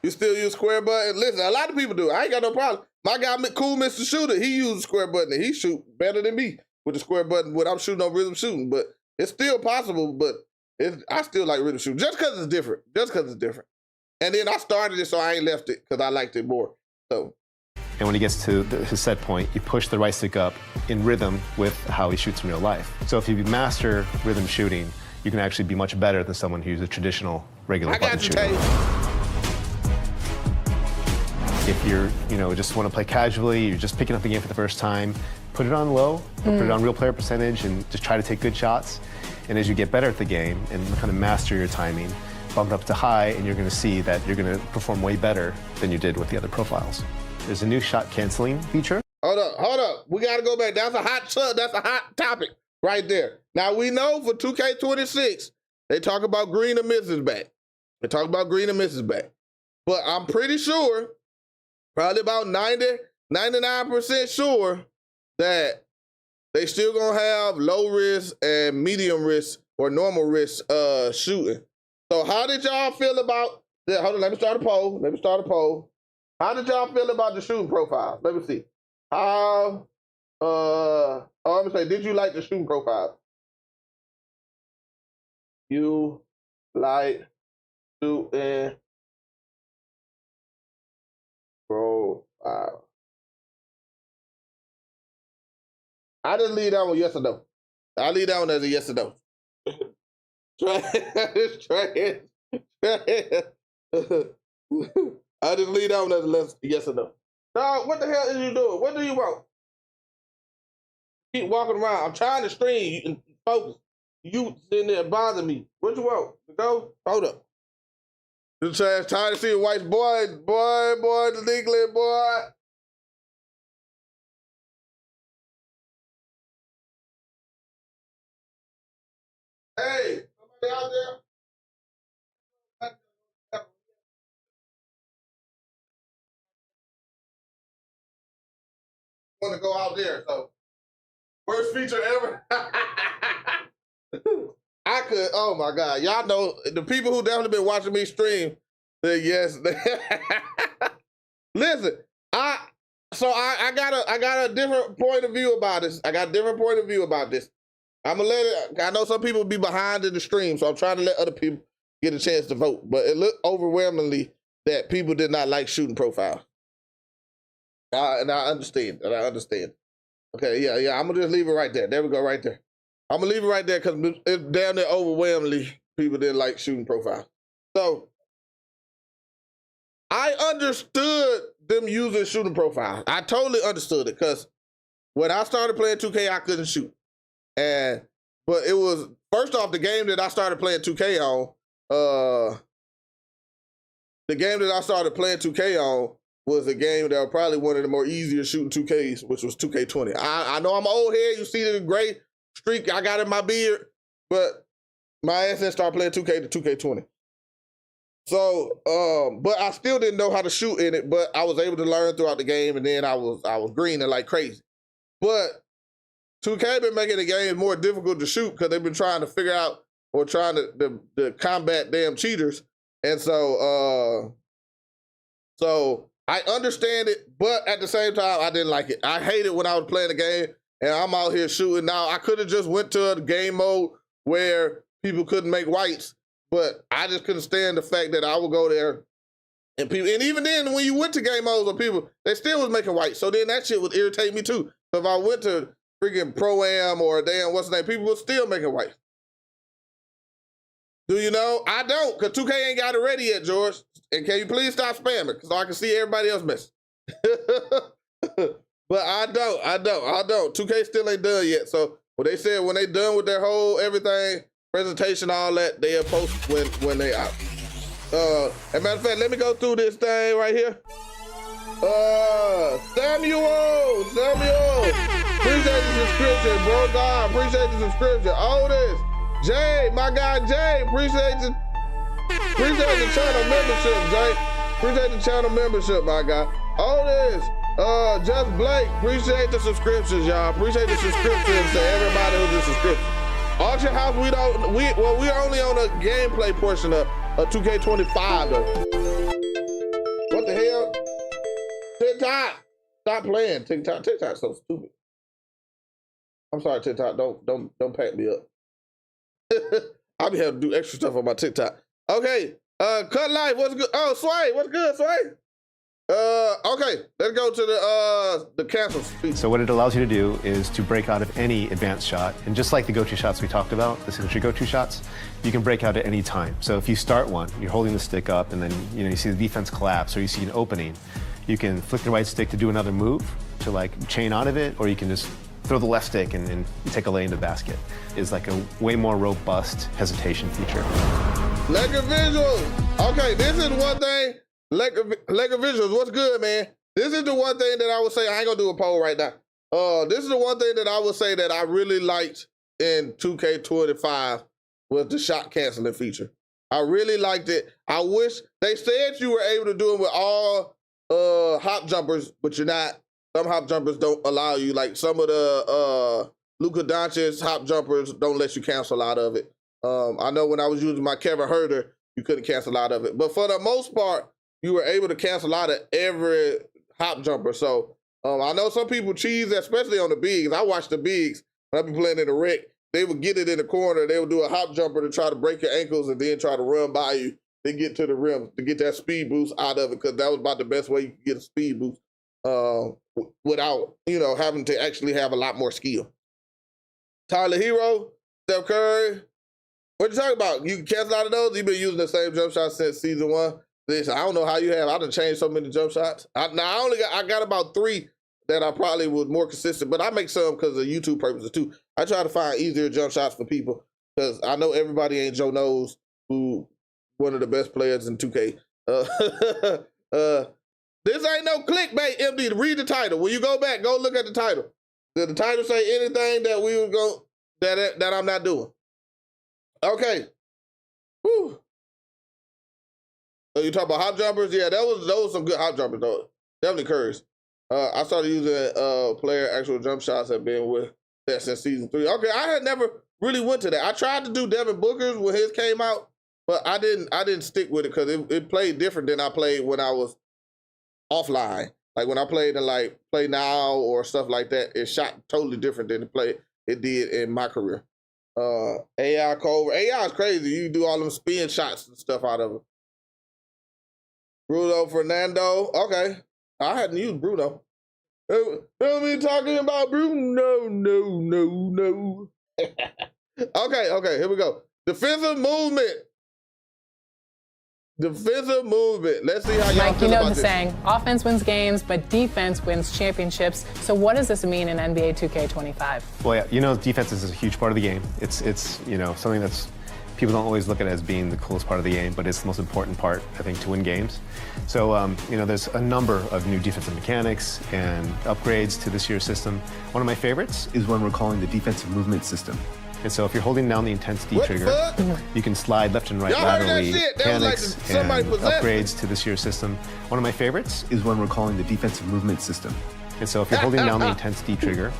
A: You still use square button? Listen, a lot of people do. I ain't got no problem. My guy, Cool Mr. Shooter, he uses square button and he shoot better than me with the square button when I'm shooting on rhythm shooting. But it's still possible, but I still like rhythm shooting just because it's different. Just because it's different. And then I started it, so I ain't left it because I liked it more. So.
G: And when he gets to his set point, you push the right stick up in rhythm with how he shoots in real life. So if you master rhythm shooting, you can actually be much better than someone who uses a traditional regular button shooter. If you're, just want to play casually, you're just picking up the game for the first time, put it on low, or put it on real player percentage, and just try to take good shots. And as you get better at the game and kind of master your timing, bump it up to high, and you're going to see that you're going to perform way better than you did with the other profiles. There's a new shot canceling feature.
A: Hold up. We got to go back. That's a hot topic right there. Now, we know for 2K26, they talk about green and misses back. But I'm pretty sure, probably about 99% sure that they still going to have low risk and medium risk or normal risk shooting. So how did y'all feel about that? Hold on, let me start a poll. How did y'all feel about the shooting profile? Let me see. I'm gonna say, did you like the shooting profile? You like shooting profile. I just leave that one yes or no. I leave that one as a yes or no. Try I just leave that one as a yes or no. Dog, what the hell is you doing? What do you want? Keep walking around. I'm trying to stream and focus. You sitting there bothering me. What you want? To go? Hold up. Just tired to see a white boy, the England boy. Hey, somebody out there? Want to go out there, so worst feature ever. I could, oh my God, y'all know the people who definitely been watching me stream said yes. Listen, I got a different point of view about this. I'm gonna let it. I know some people be behind in the stream, so I'm trying to let other people get a chance to vote. But it looked overwhelmingly that people did not like shooting profiles. And I understand. Okay, yeah. I'm gonna just leave it right there. There we go, right there. I'm gonna leave it right there because it's down there overwhelmingly people didn't like shooting profiles. So I understood them using shooting profiles. I totally understood it because when I started playing 2K, I couldn't shoot. But it was first off the game that I started playing 2K on. The game that I started playing 2K on was a game that was probably one of the more easier shooting 2Ks, which was 2K20. I know I'm an old head. You see the gray streak I got in my beard, but my ass didn't start playing 2K to 2K20. So, but I still didn't know how to shoot in it, but I was able to learn throughout the game, and then I was greening like crazy. But 2K been making the game more difficult to shoot because they've been trying to figure out or trying to combat damn cheaters. And so I understand it, but at the same time, I didn't like it. I hated when I was playing the game and I'm out here shooting. Now, I could have just went to a game mode where people couldn't make whites, but I just couldn't stand the fact that I would go there and people, and even then when you went to game modes with people, they still was making whites. So then that shit would irritate me too. So if I went to freaking Pro-Am or damn, what's the name, people were still making whites. Do you know? I don't, because 2K ain't got it ready yet, George. And can you please stop spamming so I can see everybody else messing? But I don't. 2K still ain't done yet. So what they said, when they done with their whole everything, presentation, all that, they'll post when they out. As a matter of fact, let me go through this thing right here. Samuel. Appreciate the subscription, bro. God, appreciate the subscription. Otis. Jay, my guy Jay, appreciate the channel membership, Jay. Appreciate the channel membership, my guy. Otis, Just Blake, appreciate the subscriptions, y'all. Appreciate the subscriptions to everybody who's a subscription. Auction House, we're only on the gameplay portion of 2K25 though. TikTok. Stop playing TikTok. TikTok's so stupid. I'm sorry, TikTok. Don't pack me up. I'll be having to do extra stuff on my TikTok. Okay. Cut Life, what's good? Oh, Sway, what's good, Sway? Okay, let's go to the cancel speech.
G: So what it allows you to do is to break out of any advanced shot, and just like the go-to shots we talked about, the signature go-to shots, you can break out at any time. So if you start one, you're holding the stick up, and then you see the defense collapse, or you see an opening, you can flick the right stick to do another move to like chain out of it, or you can just throw the left stick and take a lay into the basket. It's like a way more robust hesitation feature.
A: Leg of visuals. Okay, this is one thing. Leg of visuals. What's good, man? This is the one thing that I would say. I ain't gonna do a poll right now. This is the one thing that I would say that I really liked in 2K25 was the shot canceling feature. I really liked it. I wish they said you were able to do it with all hop jumpers, but you're not. Some hop jumpers don't allow you. Like some of the Luka Doncic's hop jumpers don't let you cancel out of it. I know when I was using my Kevin Huerter, you couldn't cancel out of it. But for the most part, you were able to cancel out of every hop jumper. So I know some people cheese, especially on the bigs. I watch the bigs when I be playing in the rec. They would get it in the corner. They would do a hop jumper to try to break your ankles and then try to run by you. Then get to the rim to get that speed boost out of it, because that was about the best way you could get a speed boost without, having to actually have a lot more skill. Tyler Hero, Steph Curry. What you talking about? You can cancel out of those? You've been using the same jump shot since season 1. Listen, I don't know how you have. I done changed so many jump shots. I got about 3 that I probably was more consistent, but I make some because of YouTube purposes too. I try to find easier jump shots for people because I know everybody ain't Joe Knows, who one of the best players in 2K. This ain't no clickbait, MD. Read the title. When you go back, go look at the title. Did the title say anything that we would go that I'm not doing? Okay. Whew. So you talk about hop jumpers? Yeah, those was some good hop jumpers though. Definitely Curry's. I started using player actual jump shots. I've been with that since season 3. Okay, I had never really went to that. I tried to do Devin Booker's when his came out, but I didn't stick with it because it played different than I played when I was offline. Like when I played in like Play Now or stuff like that, it shot totally different than it did in my career. AI Cole. AI is crazy. You do all them spin shots and stuff out of it. Bruno Fernando. Okay. I hadn't used Bruno. Don't be talking about Bruno. No. Okay, here we go. Defensive movement. Let's see how y'all
F: Mike,
A: feel
F: you know
A: about
F: the
A: this.
F: saying, offense wins games, but defense wins championships. So what does this mean in NBA 2K25?
G: Well, yeah, defense is a huge part of the game. It's something that's people don't always look at it as being the coolest part of the game, but it's the most important part, I think, to win games. So, there's a number of new defensive mechanics and upgrades to this year's system. One of my favorites is one we're calling the defensive movement system. And so if you're holding down the intense D trigger, you can slide left and right laterally. Mechanics and upgrades to this year's system. One of my favorites is one we're calling the defensive movement system. And so if you're holding down the intense D trigger,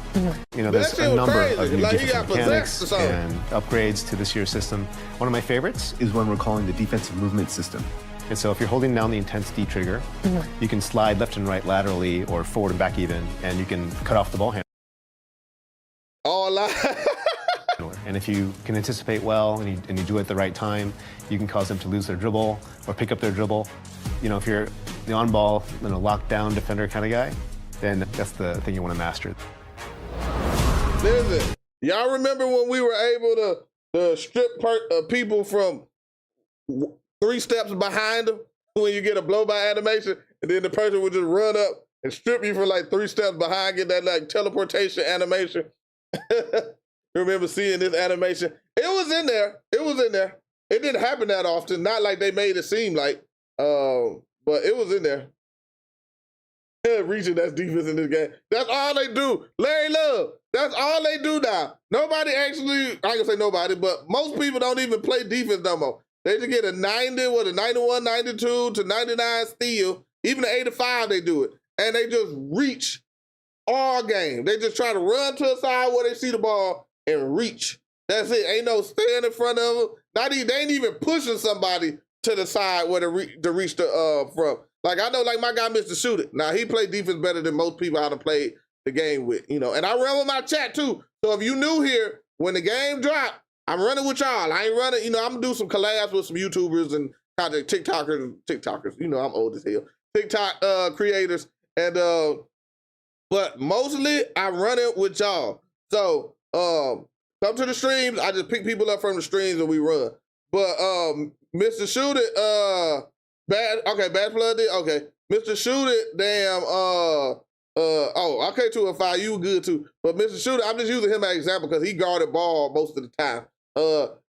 G: there's a number of new defensive mechanics and upgrades to this year's system. One of my favorites is one we're calling the defensive movement system. And so if you're holding down the intense D trigger, you can slide left and right laterally or forward and back even, and you can cut off the ball handle. And if you can anticipate well and you do it at the right time, you can cause them to lose their dribble or pick up their dribble. If you're the on-ball, lockdown defender kind of guy, then that's the thing you want to master.
A: Listen, y'all remember when we were able to strip people from 3 steps behind them when you get a blow-by animation, and then the person would just run up and strip you from like 3 steps behind, get that like teleportation animation. Remember seeing this animation? It was in there. It didn't happen that often. Not like they made it seem like, but it was in there. Reaching, that's defense in this game. That's all they do. Larry Love, that's all they do now. Nobody actually, I can say nobody, but most people don't even play defense no more. They just get a 91, 92 to 99 steal. Even the 85, they do it. And they just reach all game. They just try to run to a side where they see the ball and reach. That's it. Ain't no stand in front of them. They ain't even pushing somebody to the side where to reach the from. Like I know, like my guy Mr. Shooter. Now he played defense better than most people I done played the game with, you know. And I run with my chat too. So if you new here, when the game drop, I'm running with y'all. I ain't running, you know. I'm gonna do some collabs with some YouTubers and kind of TikTokers. You know, I'm old as hell. TikTok creators and but mostly I'm running with y'all. So come to the streams. I just pick people up from the streams and we run. But Mr. Shooter, bad flood did okay. Mr. Shooter, damn, oh, okay, 205, you were good too. But Mr. Shooter, I'm just using him as an example because he guarded ball most of the time.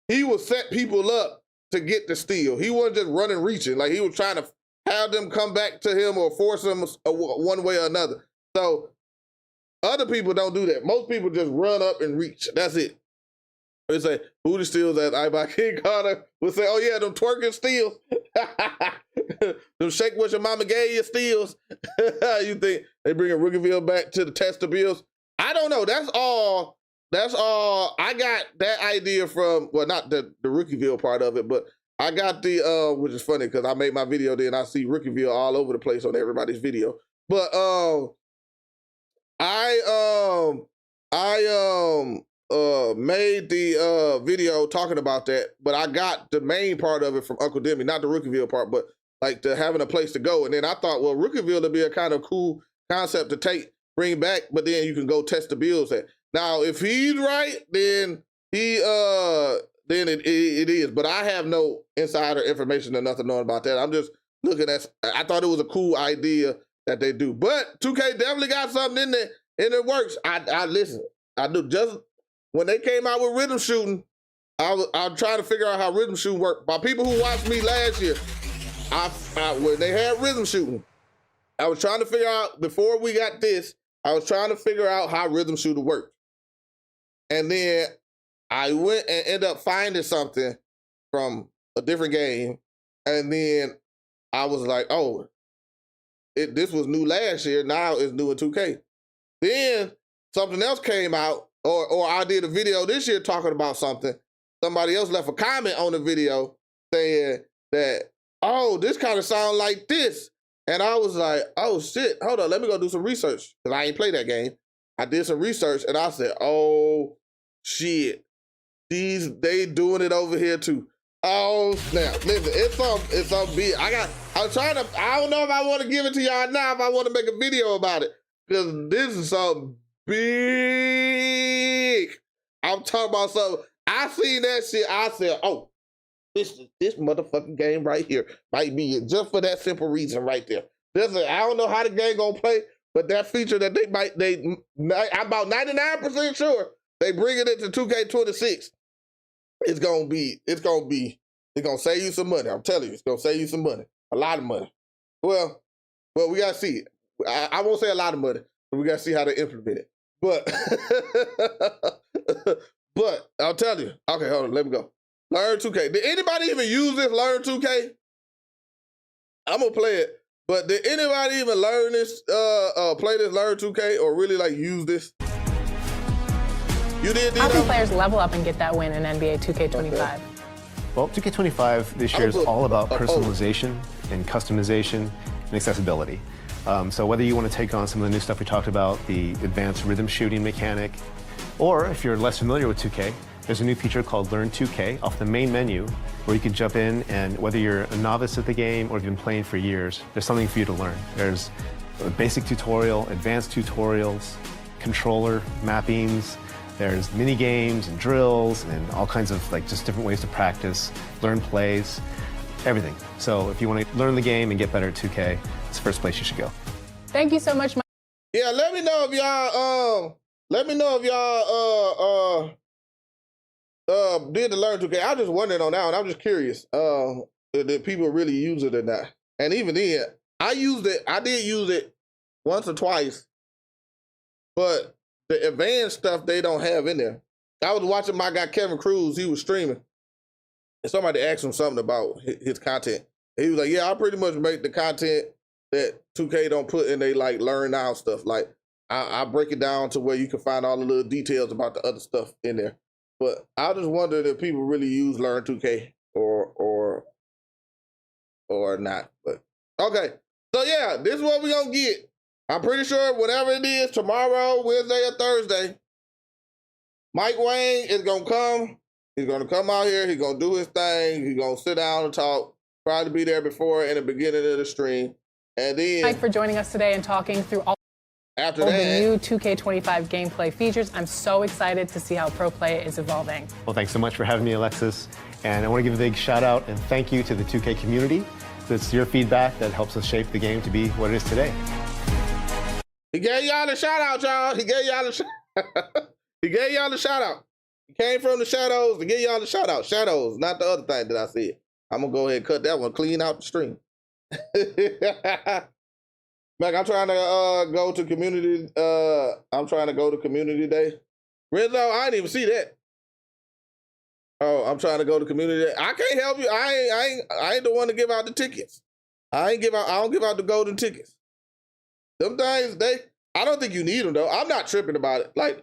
A: He would set people up to get the steal. He wasn't just running, reaching. Like he was trying to have them come back to him or force them one way or another. So other people don't do that. Most people just run up and reach. That's it. They say, booty steals that I by King Carter would say, oh yeah, them twerking steals. Them shake what your mama gave you steals. You think they bringing Rookietville back to the test of bills? I don't know. That's all. I got that idea from, well, not the Rookieville part of it, but I got the, which is funny because I made my video there and I see Rookieville all over the place on everybody's video. But I made the video talking about that, but I got the main part of it from Uncle Demi, not the Rookieville part, but like the having a place to go. And then I thought, well, Rookieville would be a kind of cool concept to bring back, but then you can go test the bills at. Now, if he's right, then then it is. But I have no insider information or nothing knowing about that. I'm just looking at. I thought it was a cool idea that they do. But 2K definitely got something in there, and it works. I listen. I do. Just when they came out with rhythm shooting, I'm trying to figure out how rhythm shooting worked. By people who watched me last year, when they had rhythm shooting, I was trying to figure out, before we got this, I was trying to figure out how rhythm shooter worked. And then I went and ended up finding something from a different game. And then I was like, oh, this was new last year. Now it's new in 2K. Then something else came out, or I did a video this year talking about something. Somebody else left a comment on the video saying that, oh, this kind of sound like this. And I was like, oh shit, hold on, let me go do some research. Because I ain't played that game. I did some research and I said, oh shit, they doing it over here too. Oh snap, listen, it's some big. I don't know if I want to give it to y'all now, if I want to make a video about it. Because this is something big. I'm talking about something. I seen that shit, I said, oh, this motherfucking game right here might be it, just for that simple reason right there. I don't know how the game gonna play, but that feature that I'm about 99% sure they bring it into 2K26. It's gonna save you some money. I'm telling you, it's gonna save you some money, a lot of money. Well, we gotta see it. I won't say a lot of money, but we gotta see how they implement it. But I'll tell you. Okay, hold on, let me go. Learn 2K. Did anybody even use this Learn 2K? I'm gonna play it. But did anybody even learn this, play this Learn 2K or really like use this? You did?
F: How can players level up and get that win in NBA 2K25?
G: Okay. Well, 2K25 this year is all about personalization and customization and accessibility. So whether you want to take on some of the new stuff we talked about, the advanced rhythm shooting mechanic, or if you're less familiar with 2K, there's a new feature called Learn 2K off the main menu where you can jump in, and whether you're a novice at the game or you've been playing for years, there's something for you to learn. There's a basic tutorial, advanced tutorials, controller mappings, there's mini games and drills and all kinds of like just different ways to practice, learn plays, everything. So if you want to learn the game and get better at 2K, it's the first place you should go.
F: Thank you so much, Mike.
A: Yeah, let me know if y'all did the Learn 2K. I was just wondering on that one. I'm just curious did people really use it or not. And even then, I did use it once or twice, but the advanced stuff they don't have in there. I was watching my guy Kevin Cruz, he was streaming, and somebody asked him something about his content. He was like, yeah, I pretty much make the content that 2K don't put in they like Learn Now stuff. Like I break it down to where you can find all the little details about the other stuff in there. But I just wondered if people really use Learn 2K or not. But okay, So yeah, this is what we're gonna get. I'm pretty sure whatever it is, tomorrow, Wednesday, or Thursday, Mike Wang is gonna come. He's gonna come out here. He's gonna do his thing. He's gonna sit down and talk. Probably be there before in the beginning of the stream, and then
F: Mike for joining us today and talking through all
A: after
F: the
A: that,
F: new 2K25 gameplay features. I'm so excited to see how Proplay is evolving.
G: Well, thanks so much for having me, Alexis. And I want to give a big shout out and thank you to the 2K community. It's your feedback that helps us shape the game to be what it is today.
A: he gave y'all the shout out, y'all. He gave y'all the he gave y'all the shout out. He came from the shadows to give y'all the shout out. Shadows, not the other thing that I said. I'm gonna go ahead and cut that one clean out the stream. Mac, I'm trying to go to community. I'm trying to go to community day. Rizzo, I didn't even see that. Oh, I'm trying to go to community day. I can't help you. I ain't the one to give out the tickets. I don't give out the golden tickets. Them things, I don't think you need them though. I'm not tripping about it. Like,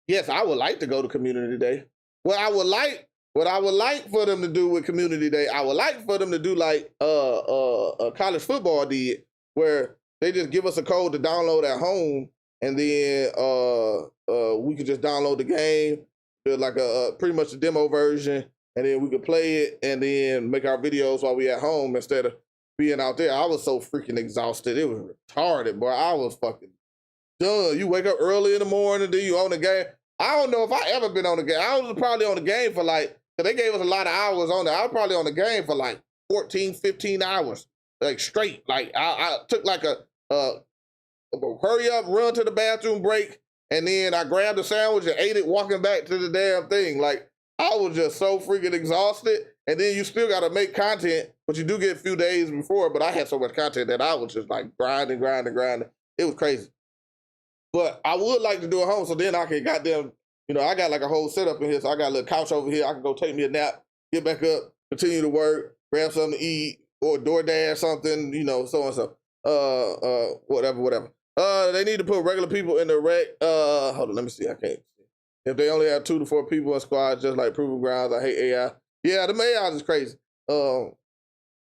A: yes, I would like to go to community day. What I would like for them to do with community day, I would like for them to do like college football did, where they just give us a code to download at home, and then we could just download the game, do like a pretty much a demo version, and then we could play it and then make our videos while we at home instead of being out there. I was so freaking exhausted. It was retarded, boy. I was fucking done. You wake up early in the morning, then you on the game. I don't know if I ever been on the game. I was probably on the game for like, cause they gave us a lot of hours on there. I was probably on the game for like 14, 15 hours, like straight. Like I took like a hurry up, run to the bathroom break, and then I grabbed a sandwich and ate it walking back to the damn thing. Like I was just so freaking exhausted. And then you still got to make content, but you do get a few days before. But I had so much content that I was just like grinding. It was crazy. But I would like to do it home, so then I can goddamn, I got like a whole setup in here. So I got a little couch over here. I can go take me a nap, get back up, continue to work, grab something to eat, or DoorDash something, so and so. Whatever. They need to put regular people in the rec. Hold on, let me see. I can't see. If they only have 2 to 4 people in squad, just like Proving Grounds, I hate AI. Yeah, the AI is crazy.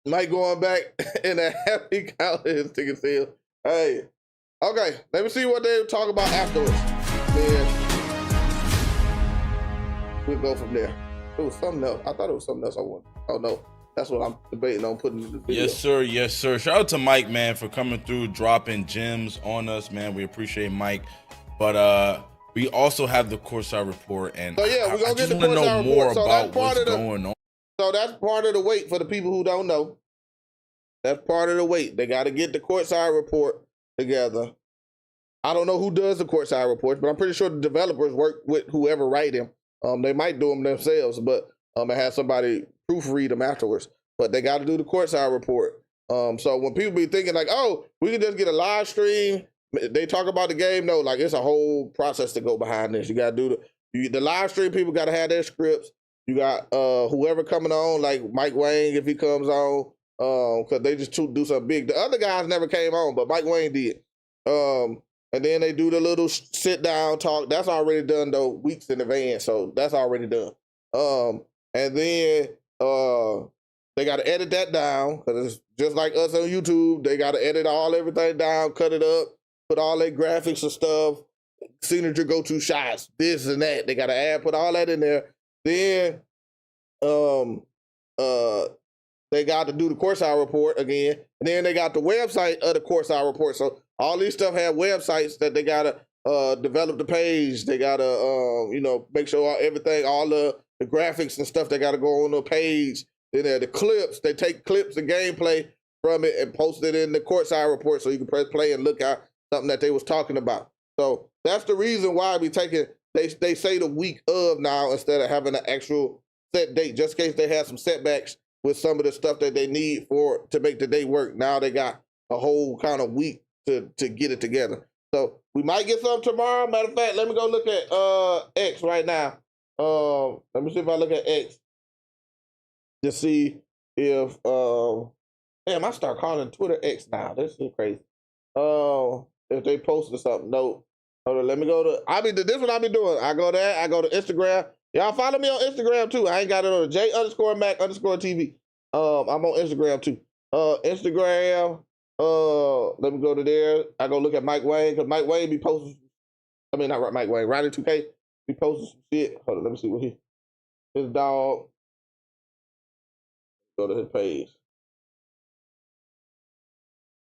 A: Mike going back in a happy count his ticket sale. Hey, okay, let me see what they talk about afterwards. Then we'll go from there. It was something else. I thought it was something else I wanted. Oh no, that's what I'm debating on putting in the video.
B: Yes, sir. Shout out to Mike, man, for coming through, dropping gems on us, man. We appreciate Mike. But we also have the courtside report, and
A: so yeah, we're gonna get the courtside report. I just want to know more about what's going on. So that's part of the wait for the people who don't know. That's part of the wait. They got to get the courtside report together. I don't know who does the courtside reports, but I'm pretty sure the developers work with whoever write them. They might do them themselves, but and have somebody proofread them afterwards. But they got to do the courtside report. So when people be thinking like, oh, we can just get a live stream, they talk about the game. No, like it's a whole process to go behind this. You got to do the live stream. People got to have their scripts. You got whoever coming on, like Mike Wang if he comes on, because they just do something big. The other guys never came on, but Mike Wang did. And then they do the little sit down talk. That's already done though, weeks in advance. So that's already done. And then they got to edit that down because it's just like us on YouTube. They got to edit everything down, cut it up, put all their graphics and stuff, signature go-to shots, this and that. They got to put all that in there. Then they got to do the courtside report again. And then they got the website of the courtside report. So all these stuff have websites that they got to develop the page. They got to, make sure everything, all the graphics and stuff, they got to go on the page. Then the clips, they take clips and gameplay from it and post it in the courtside report so you can press play and look at something that they was talking about. So that's the reason why we taking, they say the week of now instead of having an actual set date, just in case they have some setbacks with some of the stuff that they need to make the day work. Now they got a whole kind of week to get it together. So we might get something tomorrow. Matter of fact, let me go look at X right now. Let me see if I look at X to see if damn, I start calling Twitter X now. This is crazy. If they posted something. No. Hold on, let me go to this is what I be doing. I go there, I go to Instagram. Y'all follow me on Instagram too. I ain't got it on J_Mac_TV. I'm on Instagram too. Instagram, Let me go to there. I go look at Mike Wang, because Mike Wang be posting. I mean, not Mike Wang. Riley 2K be posting some shit. Hold on, let me see what his dog. Go to his page.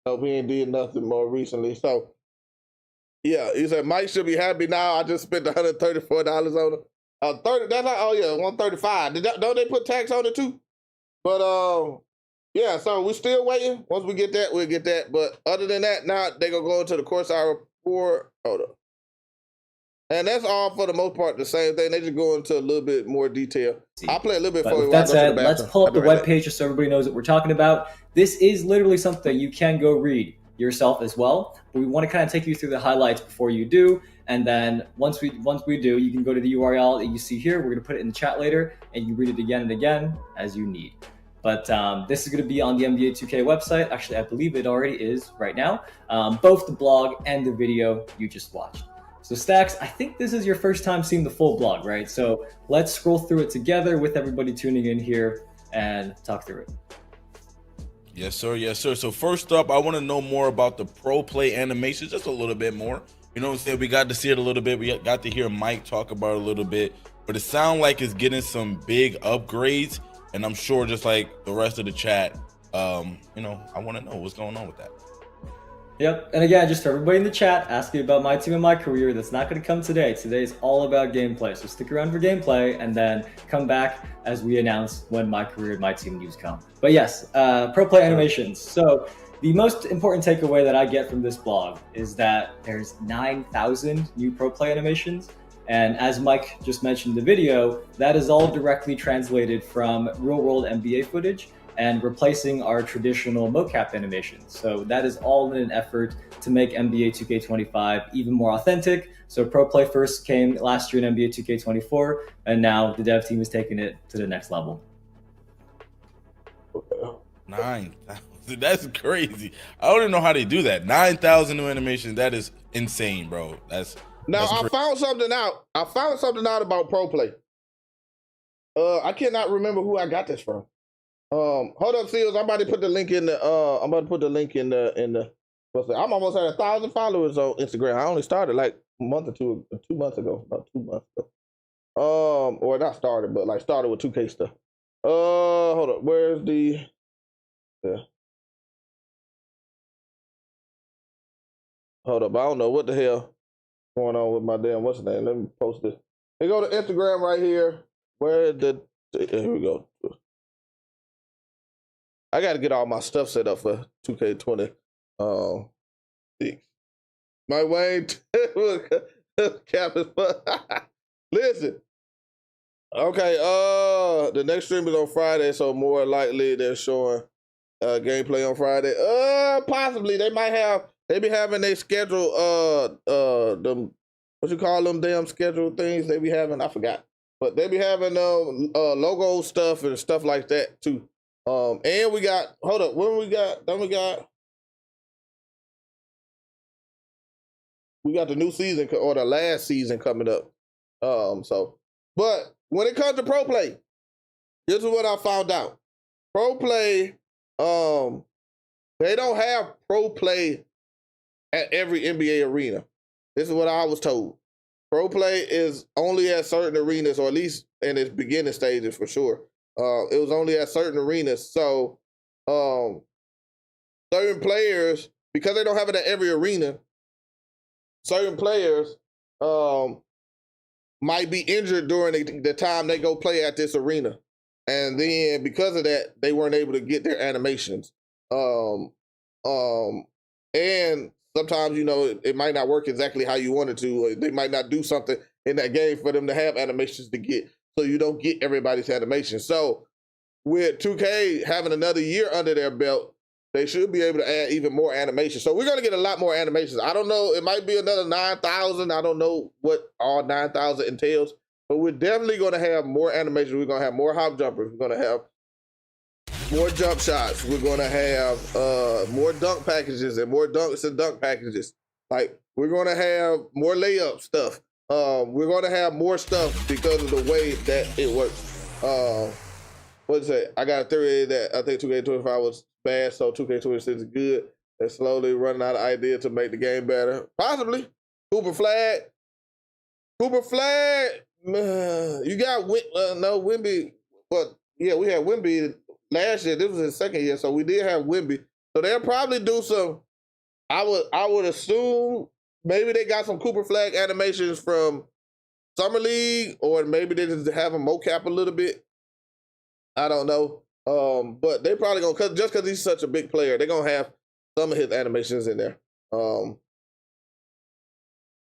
A: Nope, he ain't did nothing more recently. So, yeah, he said Mike should be happy now. I just spent $134 on him. 30. That's like, oh yeah, 135. Don't they put tax on it too? But yeah. So we're still waiting. Once we get that, we'll get that. But other than that, now they gonna go into the courtside report. Hold up. And that's all for the most part the same thing. They just go into a little bit more detail. I'll play a little bit for you.
C: With that said, let's pull up the webpage just so everybody knows what we're talking about. This is literally something you can go read yourself as well. But we want to kind of take you through the highlights before you do. And then once we do, you can go to the URL that you see here. We're going to put it in the chat later, and you read it again and again as you need. But this is going to be on the NBA 2K website. Actually, I believe it already is right now. Both the blog and the video you just watched. So Stacks, I think this is your first time seeing the full blog, right? So let's scroll through it together with everybody tuning in here and talk through it.
B: Yes, sir. Yes, sir. So first up, I want to know more about the Pro Play animations, just a little bit more. You know what I'm saying? We got to see it a little bit. We got to hear Mike talk about it a little bit. But it sounds like it's getting some big upgrades. And I'm sure just like the rest of the chat, you know, I want to know what's going on with that.
C: Yep. And again, just for everybody in the chat asking about my team and my career, that's not going to come today. Today is all about gameplay. So stick around for gameplay and then come back as we announce when my career and my team news come. But yes, Pro Play animations. So the most important takeaway that I get from this blog is that there's 9,000 new Pro Play animations. And as Mike just mentioned in the video, that is all directly translated from real world NBA footage and replacing our traditional mocap animations. So that is all in an effort to make NBA 2K25 even more authentic. So Pro Play first came last year in NBA 2K24, and now the dev team is taking it to the next level.
B: 9,000, that's crazy. I don't even know how they do that. 9,000 new animations, that is insane, bro.
A: I found something out. I found something out about Pro Play. I cannot remember who I got this from. Hold up, Seals. I'm about to put the link in the. I'm almost at 1,000 followers on Instagram. I only started like a month or 2 months ago, about 2 months ago. Or not started, but like started with 2K stuff. Hold up. Where's the? Yeah. Hold up. I don't know what the hell going on with my damn what's the name. Let me post this. They go to Instagram right here. Where the? Here we go. I got to get all my stuff set up for 2K20. My Wayne cap is listen. Okay, the next stream is on Friday, so more likely they're showing gameplay on Friday. Possibly they be having their schedule them what you call them damn schedule things they be having, I forgot. But they be having logo stuff and stuff like that too. And we got, hold up, we got the new season or the last season coming up. But when it comes to Pro Play, this is what I found out. Pro Play, they don't have Pro Play at every NBA arena. This is what I was told. Pro Play is only at certain arenas, or at least in its beginning stages for sure. It was only at certain arenas. So certain players, because they don't have it at every arena, certain players might be injured during the time they go play at this arena. And then because of that, they weren't able to get their animations. And sometimes, you know, it might not work exactly how you wanted to. Or they might not do something in that game for them to have animations to get. So you don't get everybody's animation. So with 2K having another year under their belt, they should be able to add even more animation. So we're going to get a lot more animations. I don't know. It might be another 9,000. I don't know what all 9,000 entails. But we're definitely going to have more animations. We're going to have more hop jumpers. We're going to have more jump shots. We're going to have more dunk packages and more dunks and dunk packages. Like, we're going to have more layup stuff. We're going to have more stuff because of the way that it works. What's that? I got a theory that I think 2K25 was bad, so 2K26 is good. They're slowly running out of ideas to make the game better. Possibly. Cooper Flag. Cooper Flag. You got no Wimby. But yeah, we had Wimby last year. This was his second year, so we did have Wimby. So they'll probably do some. I would assume maybe they got some Cooper Flag animations from Summer League, or maybe they just have him mocap a little bit. I don't know. But they probably gonna just because he's such a big player, they're gonna have some of his animations in there.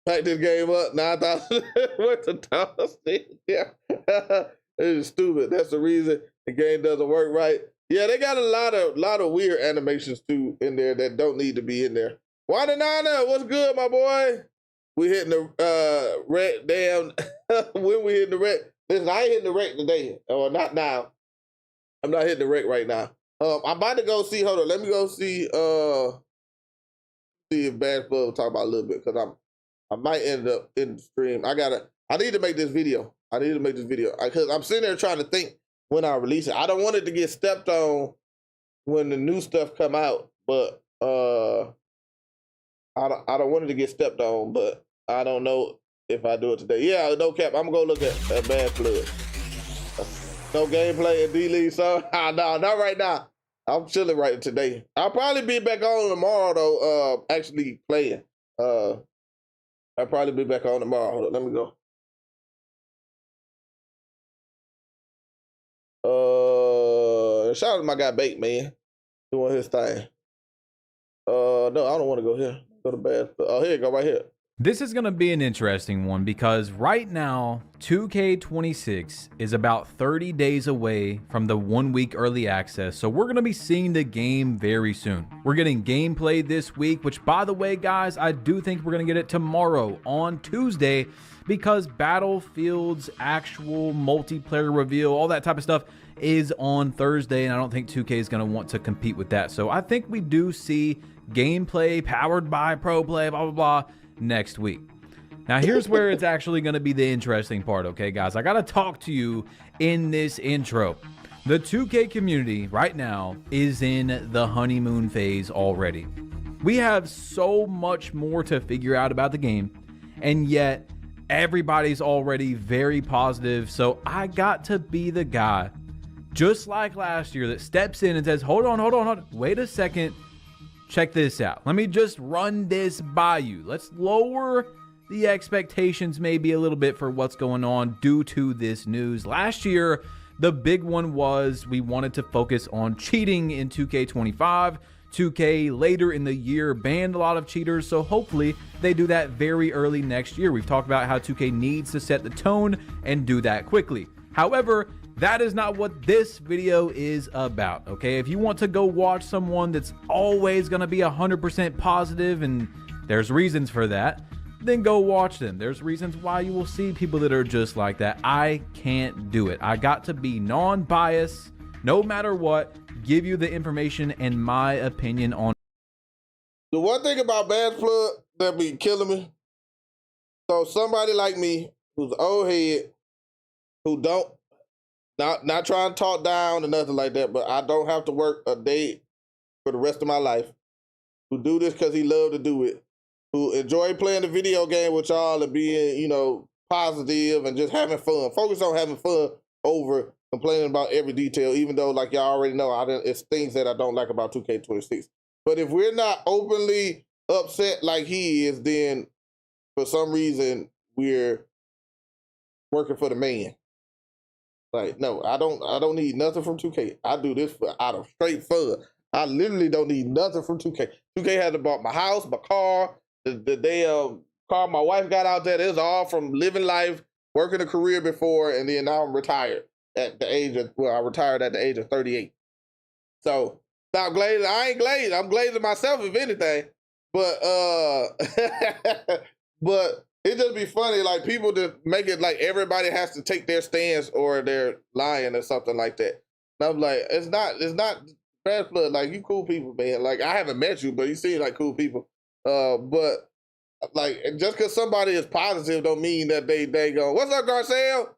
A: Pack this game up, 9,000 worth of dollars. Yeah. It is stupid. That's the reason the game doesn't work right. Yeah, they got a lot of weird animations too in there that don't need to be in there. Wananana, what's good, my boy? We hitting the red damn when we hitting the red. Listen, I ain't hitting the wreck today. Or not now. I'm not hitting the wreck right now. I'm about to go see, hold on, let me go see if Bass Blood will talk about a little bit, because I might end up in the stream. I need to make this video. Because I'm sitting there trying to think when I release it. I don't want it to get stepped on when the new stuff come out, but I don't want it to get stepped on, but I don't know if I do it today. Yeah, no cap. I'm gonna go look at Bad Blood. No gameplay in D-League, so no, not right now. I'm chilling right today. I'll probably be back on tomorrow though, actually playing. I'll probably be back on tomorrow. Hold on, let me go. Shout out to my guy Bait, man. Doing his thing. No, I don't want to go here. Go to bad. Oh, here you go, right here.
H: This is going to be an interesting one because right now, 2K26 is about 30 days away from the 1 week early access. So we're going to be seeing the game very soon. We're getting gameplay this week, which by the way, guys, I do think we're going to get it tomorrow on Tuesday because Battlefield's actual multiplayer reveal, all that type of stuff is on Thursday. And I don't think 2K is going to want to compete with that. So I think we do see gameplay powered by Proplay, blah, blah, blah, next week. Now here's where it's actually going to be the interesting part, okay guys? I got to talk to you in this intro. The 2K community right now is in the honeymoon phase already. We have so much more to figure out about the game, and yet everybody's already very positive. So I got to be the guy, just like last year, that steps in and says, hold on, wait a second. Check this out. Let me just run this by you. Let's lower the expectations maybe a little bit for what's going on due to this news. Last year, the big one was we wanted to focus on cheating in 2K25. 2K later in the year banned a lot of cheaters, so hopefully they do that very early next year. We've talked about how 2K needs to set the tone and do that quickly. However, that is not what this video is about, okay? If you want to go watch someone that's always going to be 100% positive, and there's reasons for that, then go watch them. There's reasons why you will see people that are just like that. I can't do it. I got to be non-biased, no matter what, give you the information and my opinion on.
A: The one thing about Bad Blood that be killing me, so somebody like me, who's an old head, who don't, not trying to talk down or nothing like that, but I don't have to work a day for the rest of my life, who do this because he love to do it, who enjoy playing the video game with y'all and being, positive and just having fun. Focus on having fun over complaining about every detail, even though, like y'all already know, it's things that I don't like about 2K26. But if we're not openly upset like he is, then for some reason we're working for the man. Like, no, I don't need nothing from 2K. I do this out of straight fun. I literally don't need nothing from 2K. 2K had to bought my house, my car, the damn car my wife got out there. It was all from living life, working a career before, and then now I'm retired at the age of, I retired at the age of 38. So, stop glazing. I ain't glazing. I'm glazing myself, if anything. But, but it just be funny, like people just make it like everybody has to take their stance or they're lying or something like that. And I'm like, it's not Bad Blood. Like, you cool people, man. Like, I haven't met you, but you seem like cool people. But like, just because somebody is positive don't mean that they go, what's up, Garcelle?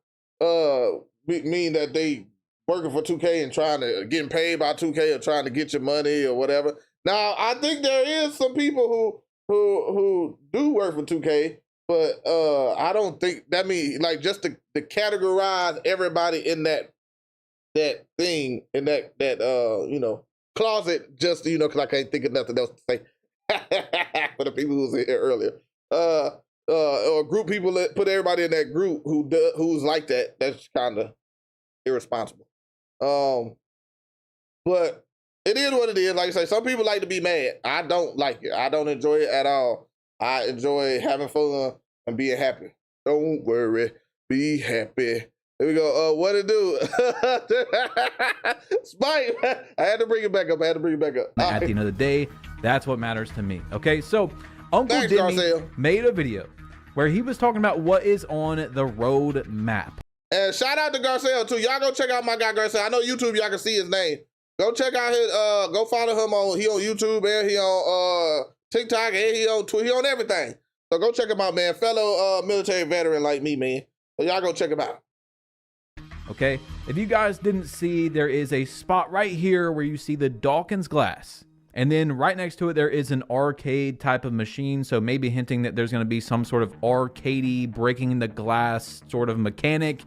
A: Mean that they working for 2K and trying to getting paid by 2K or trying to get your money or whatever. Now, I think there is some people who do work for 2K, but I don't think that means like just to categorize everybody in that thing in that you know, closet, just you know, because I can't think of nothing else to say for the people who was here earlier. Or group people that put everybody in that group who's like that. That's kind of irresponsible. But it is what it is. Like I say, some people like to be mad. I don't like it. I don't enjoy it at all. I enjoy having fun and being happy. Don't worry, be happy. Here we go. What it do? Spike. I had to bring it back up. At the
H: end of the day, that's what matters to me. Okay, so Uncle Dimmy made a video where he was talking about what is on the road map.
A: And shout out to Garcelle too. Y'all go check out my guy Garcelle. I know YouTube, y'all can see his name. Go check out his go follow him on YouTube and he on TikTok and he on Twitter. He on everything. So go check him out, man. Fellow military veteran like me, man. So y'all go check him out.
H: Okay, if you guys didn't see, there is a spot right here where you see the Dawkins glass. And then right next to it, there is an arcade type of machine. So maybe hinting that there's going to be some sort of arcadey breaking the glass sort of mechanic.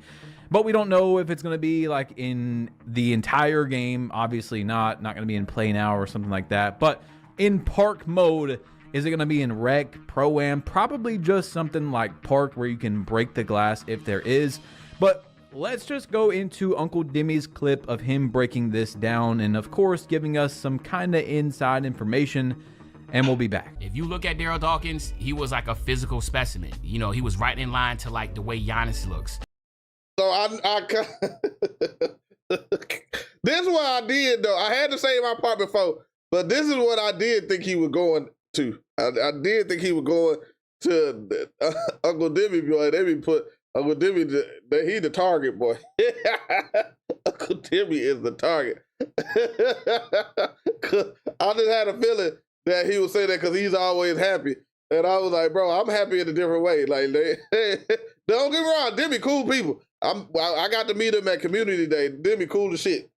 H: But we don't know if it's going to be like in the entire game. Obviously not going to be in play now or something like that. But in park mode, is it going to be in rec, pro-am? Probably just something like park where you can break the glass if there is. But let's just go into Uncle Dimmy's clip of him breaking this down and, of course, giving us some kind of inside information, and we'll be back.
I: If you look at Daryl Dawkins, he was like a physical specimen. You know, he was right in line to like the way Giannis looks.
A: So this is what I did, though. I had to say my part before, but this is what I did think he was going to. I did think he was going to Uncle Dimmy, boy. They be put Uncle Dimmy, he the target, boy. Uncle Dimmy is the target. I just had a feeling that he would say that because he's always happy. And I was like, bro, I'm happy in a different way. Like, don't get me wrong, Dimmy cool people. I got to meet him at Community Day. Dimmy cool as shit.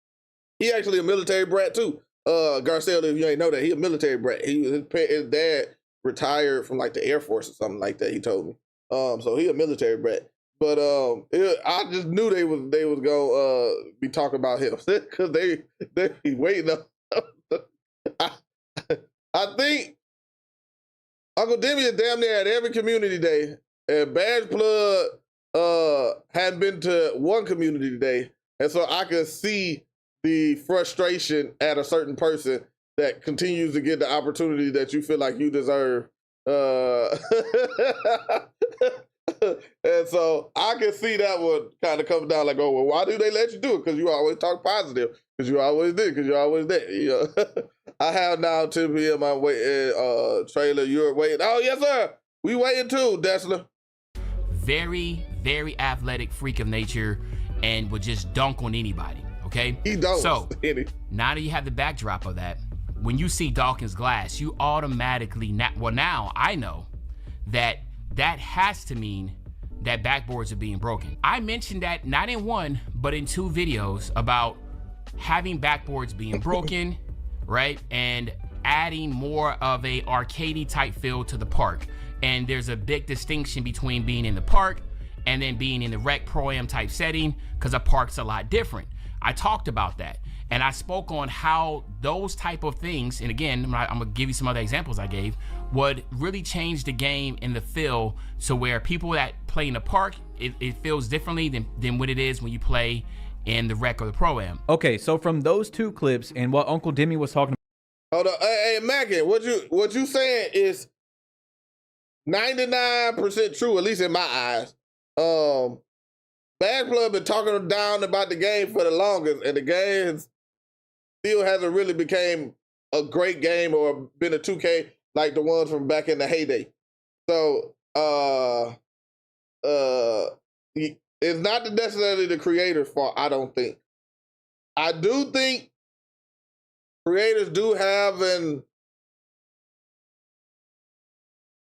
A: He actually a military brat too. Garcelle, if you ain't know that, he a military brat. His dad retired from like the Air Force or something like that, he told me. So he a military brat. But I just knew they was gonna be talking about him because they be waiting up. I think Uncle Dimmy is damn near at every Community Day, and Badge Plug hadn't been to one Community Day, and so I could see the frustration at a certain person that continues to get the opportunity that you feel like you deserve. And so I can see that one kind of come down like, oh, well, why do they let you do it? Because you always talk positive. Because you always did. Because you're always there. You know? I have now 10 p.m. I'm waiting. Trailer, you're waiting. Oh, yes, sir. We waiting too, Dessler.
I: Very, very athletic freak of nature and would just dunk on anybody, okay?
A: He don't.
I: So, now that you have the backdrop of that, when you see Dawkins glass, you automatically, now I know that has to mean that backboards are being broken. I mentioned that not in one, but in 2 videos about having backboards being broken, right? And adding more of a arcadey type feel to the park. And there's a big distinction between being in the park and then being in the rec pro-am type setting, because a park's a lot different. I talked about that. And I spoke on how those type of things, and again, I'm gonna give you some other examples I gave, would really change the game and the feel so where people that play in the park, it feels differently than what it is when you play in the rec or the pro-am.
H: Okay, so from those 2 clips and what Uncle Dimmy was talking
A: about. Hold on, hey Mackin, what you saying is 99% true, at least in my eyes. Bad Blood been talking down about the game for the longest, and the game still hasn't really became a great game or been a 2K like the ones from back in the heyday. So it's not necessarily the creators' fault, I don't think. I do think creators do have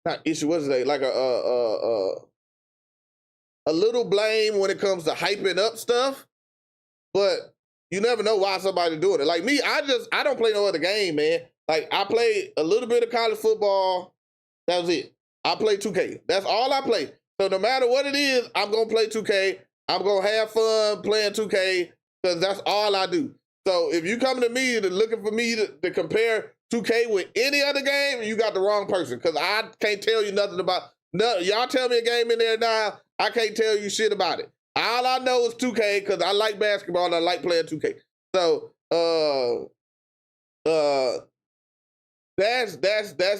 A: not issue, what's it like a little blame when it comes to hyping up stuff, but you never know why somebody's doing it. Like me, I don't play no other game, man. Like, I played a little bit of college football. That was it. I play 2K. That's all I play. So no matter what it is, I'm going to play 2K. I'm going to have fun playing 2K because that's all I do. So if you come to me looking for me to compare 2K with any other game, you got the wrong person because I can't tell you nothing about. No, y'all tell me a game in there now, I can't tell you shit about it. All I know is 2K because I like basketball and I like playing 2K. So that's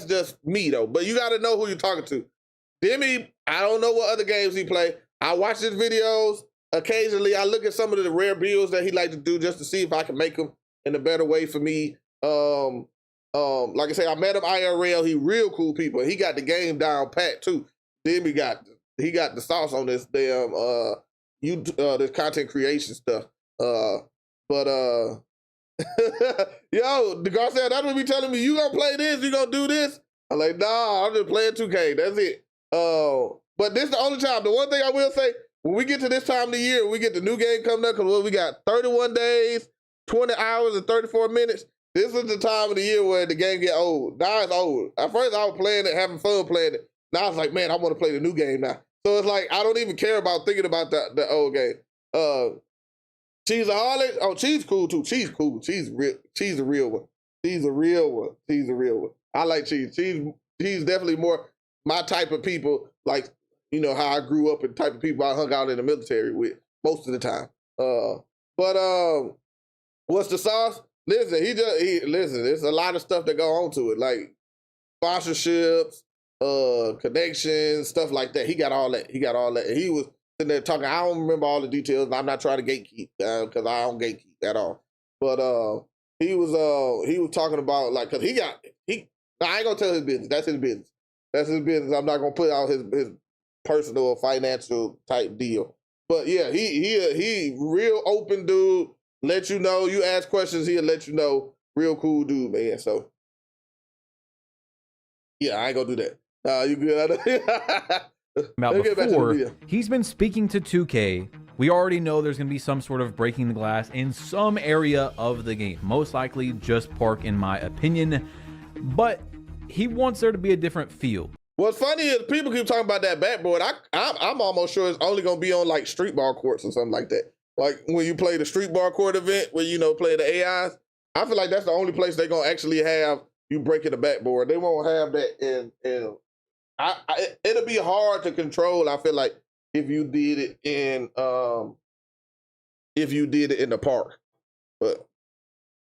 A: just me though. But you got to know who you're talking to. Demi, I don't know what other games he play. I watch his videos occasionally. I look at some of the rare builds that he like to do just to see if I can make them in a better way for me. Like I say, I met him IRL. He real cool people. He got the game down pat too. Demi got the sauce on this damn this content creation stuff. Yo, the guy said, that's what be telling me, you gonna play this, you gonna do this? I'm like, nah, I'm just playing 2K, that's it. But this is the only time, the one thing I will say, when we get to this time of the year, we get the new game coming up, because we got 31 days, 20 hours, and 34 minutes. This is the time of the year where the game get old. Now it's old. At first I was playing it, having fun playing it. Now it's like, man, I want to play the new game now. So it's like, I don't even care about thinking about the old game. Cheeseaholic, oh, Cheese cool too. Cheese cool. Cheese real. Cheese a real one. Cheese a real one. Cheese a real one. I like Cheese. Cheese definitely more my type of people. Like, you know how I grew up and type of people I hung out in the military with most of the time. What's the sauce? Listen, listen. There's a lot of stuff that go on to it, like sponsorships, connections, stuff like that. He got all that. And he was sitting there talking. I don't remember all the details. And I'm not trying to gatekeep because I don't gatekeep at all. But he was talking about, like, cause I ain't gonna tell his business. That's his business. That's his business. I'm not gonna put out his personal or financial type deal. But yeah, he real open dude. Let you know. You ask questions, he'll let you know. Real cool dude, man. So yeah, I ain't gonna do that. You good?
H: About before, he's been speaking to 2K. We already know there's gonna be some sort of breaking the glass in some area of the game. Most likely just Park, in my opinion. But he wants there to be a different feel.
A: What's funny is people keep talking about that backboard. I'm almost sure it's only gonna be on like street ball courts or something like that. Like when you play the street ball court event where, you know, play the AIs, I feel like that's the only place they're gonna actually have you breaking the backboard. They won't have that in it'll be hard to control, I feel like, if you did it in the park. But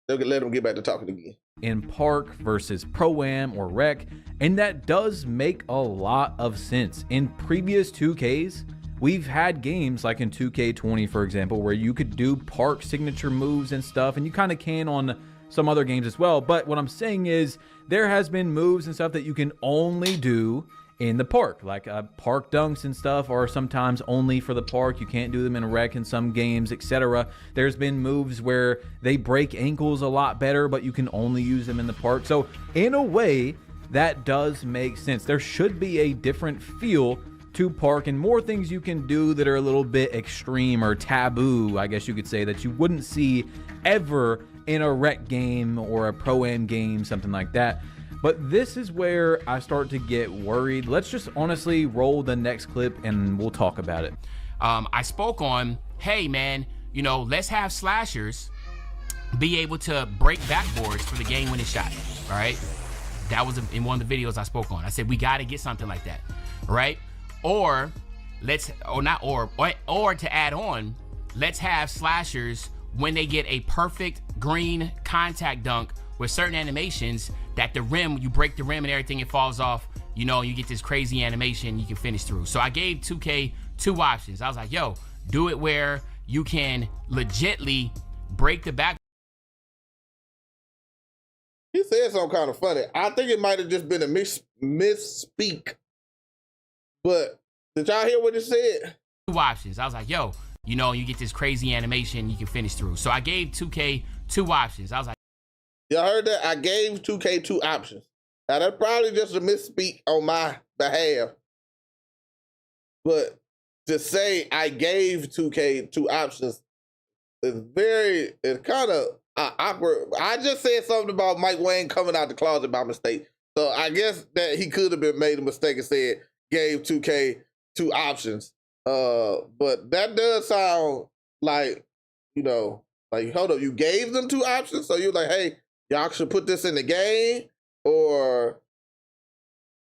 A: they'll let them get back to talking again.
H: In park versus pro-am or rec, and that does make a lot of sense. In previous 2Ks, we've had games like in 2K20, for example, where you could do park signature moves and stuff, and you kind of can on some other games as well. But what I'm saying is there has been moves and stuff that you can only do in the park, like park dunks and stuff are sometimes only for the park. You can't do them in rec in some games, etc. There's been moves where they break ankles a lot better, but you can only use them in the park. So in a way, that does make sense. There should be a different feel to park and more things you can do that are a little bit extreme or taboo, I guess you could say, that you wouldn't see ever in a rec game or a pro-am game, something like that. But this is where I start to get worried. Let's just honestly roll the next clip and we'll talk about it.
I: I spoke on, hey man, you know, let's have slashers be able to break backboards for the game-winning shot, all right? That was in one of the videos I spoke on. I said, we gotta get something like that, right? Or to add on, let's have slashers when they get a perfect green contact dunk with certain animations that the rim, you break the rim and everything, it falls off, you know, you get this crazy animation you can finish through. So I gave 2K two options. I was like, yo, do it where you can legitly break the back.
A: He said something kind of funny. I think it might have just been a misspeak. But did y'all hear what he said?
I: Two options. I was like, yo, you know, you get this crazy animation you can finish through. So I gave 2K two options. I was like,
A: y'all heard that? I gave 2K two options. Now, that's probably just a misspeak on my behalf. But to say I gave 2K two options is kind of, awkward. I just said something about Mike Wang coming out the closet by mistake. So I guess that he could have made a mistake and said gave 2K 2 options. But that does sound like, you know, like, hold up, you gave them 2 options? So you're like, hey, y'all should put this in the game? Or,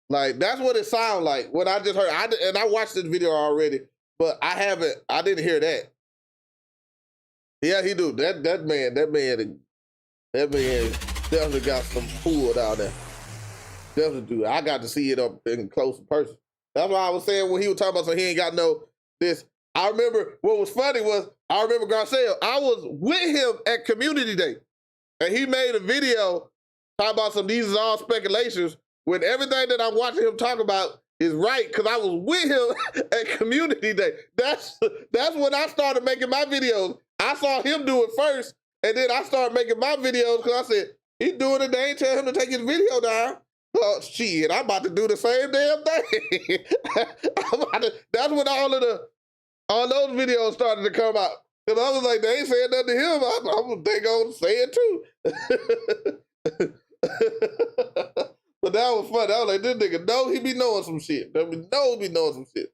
A: like, that's what it sounds like. When I just heard, and I watched this video already, but I didn't hear that. Yeah, he do. That man definitely got some pool down there. Definitely do. I got to see it up in close person. That's why I was saying when he was talking about, so he ain't got no this. I remember what was funny was, I remember Garcelle, I was with him at Community Day, and he made a video talking about these is all speculations, when everything that I'm watching him talk about is right, because I was with him at Community Day. That's when I started making my videos. I saw him do it first, and then I started making my videos because I said, he's doing it, they ain't tell him to take his video down. Oh, shit, I'm about to do the same damn thing. That's when all those videos started to come out. Because I was like, they ain't saying nothing to him. They gonna say it too. But that was funny. I was like, this nigga know he be knowing some shit. He be knowing some shit.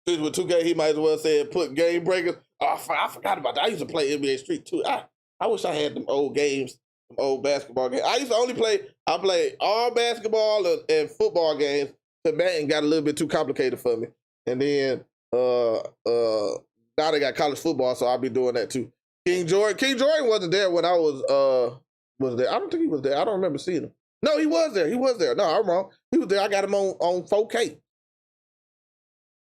A: With 2K, he might as well say put game breakers. Oh, I forgot about that. I used to play NBA Street too. I wish I had them old games, some old basketball games. I used to only play all basketball and football games. The Madden got a little bit too complicated for me. And then now they got college football, so I'll be doing that too. King Jordan wasn't there when I was there. I don't think he was there. I don't remember seeing him. No, he was there. He was there. No, I'm wrong. He was there. I got him on 4K.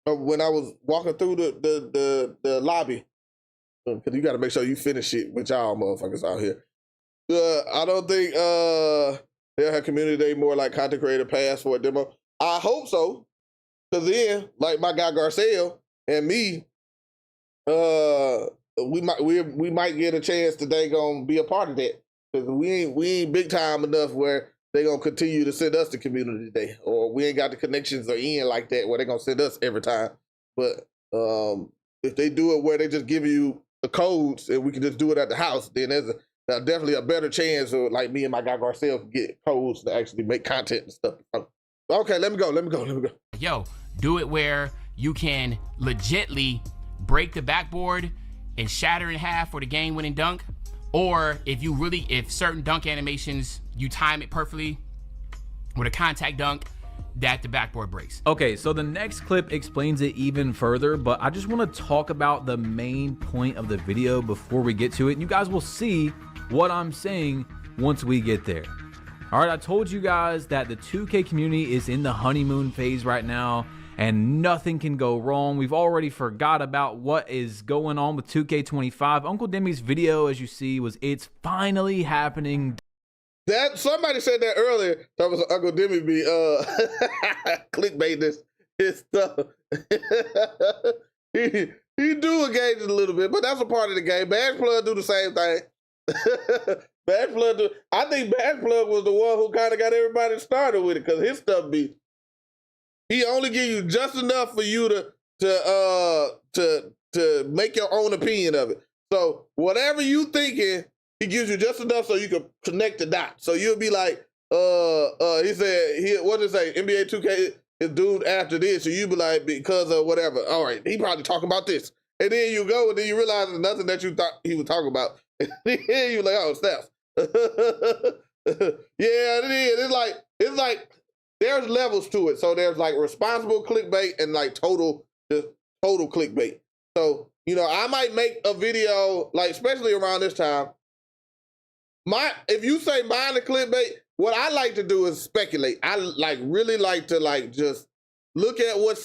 A: When I was walking through the lobby, because you got to make sure you finish it with y'all motherfuckers out here. I don't think they'll have Community Day more like content creator pass for a demo. I hope so, because then, like my guy Garcelle and me, we might get a chance to they gonna be a part of that, because we ain't big time enough where they gonna continue to send us to Community Day, or we ain't got the connections or in like that where they gonna send us every time. But if they do it where they just give you the codes and we can just do it at the house, then there's definitely a better chance of, like, me and my guy Garcelle can get codes to actually make content and stuff. Okay, let me go.
I: Yo, do it where you can legitly break the backboard and shatter in half for the game-winning dunk. Or if certain dunk animations, you time it perfectly with a contact dunk, that the backboard breaks.
H: Okay, so the next clip explains it even further, but I just want to talk about the main point of the video before we get to it. And you guys will see what I'm saying once we get there. All right, I told you guys that the 2K community is in the honeymoon phase right now, and nothing can go wrong. We've already forgot about what is going on with 2K25. Uncle Demi's video, as you see, it's finally happening.
A: That somebody said that earlier. That was Uncle Demi be clickbait his stuff. he do engage it a little bit, but that's a part of the game. Bash Plug do the same thing. Bash Plug I think Bash Plug was the one who kind of got everybody started with it, because his stuff he only give you just enough for you to make your own opinion of it. So whatever you thinking, he gives you just enough so you can connect the dots. So you'll be like, he said, what did it say? NBA 2K is doomed after this. So you be like, because of whatever. All right, he probably talking about this. And then you go, and then you realize there's nothing that you thought he was talking about. And then you're like, oh, snaps. Yeah, it is. It's like there's levels to it. So there's like responsible clickbait and like total clickbait. So, I might make a video, like, especially around this time. If you say mine the clickbait, what I like to do is speculate. I really like to just look at what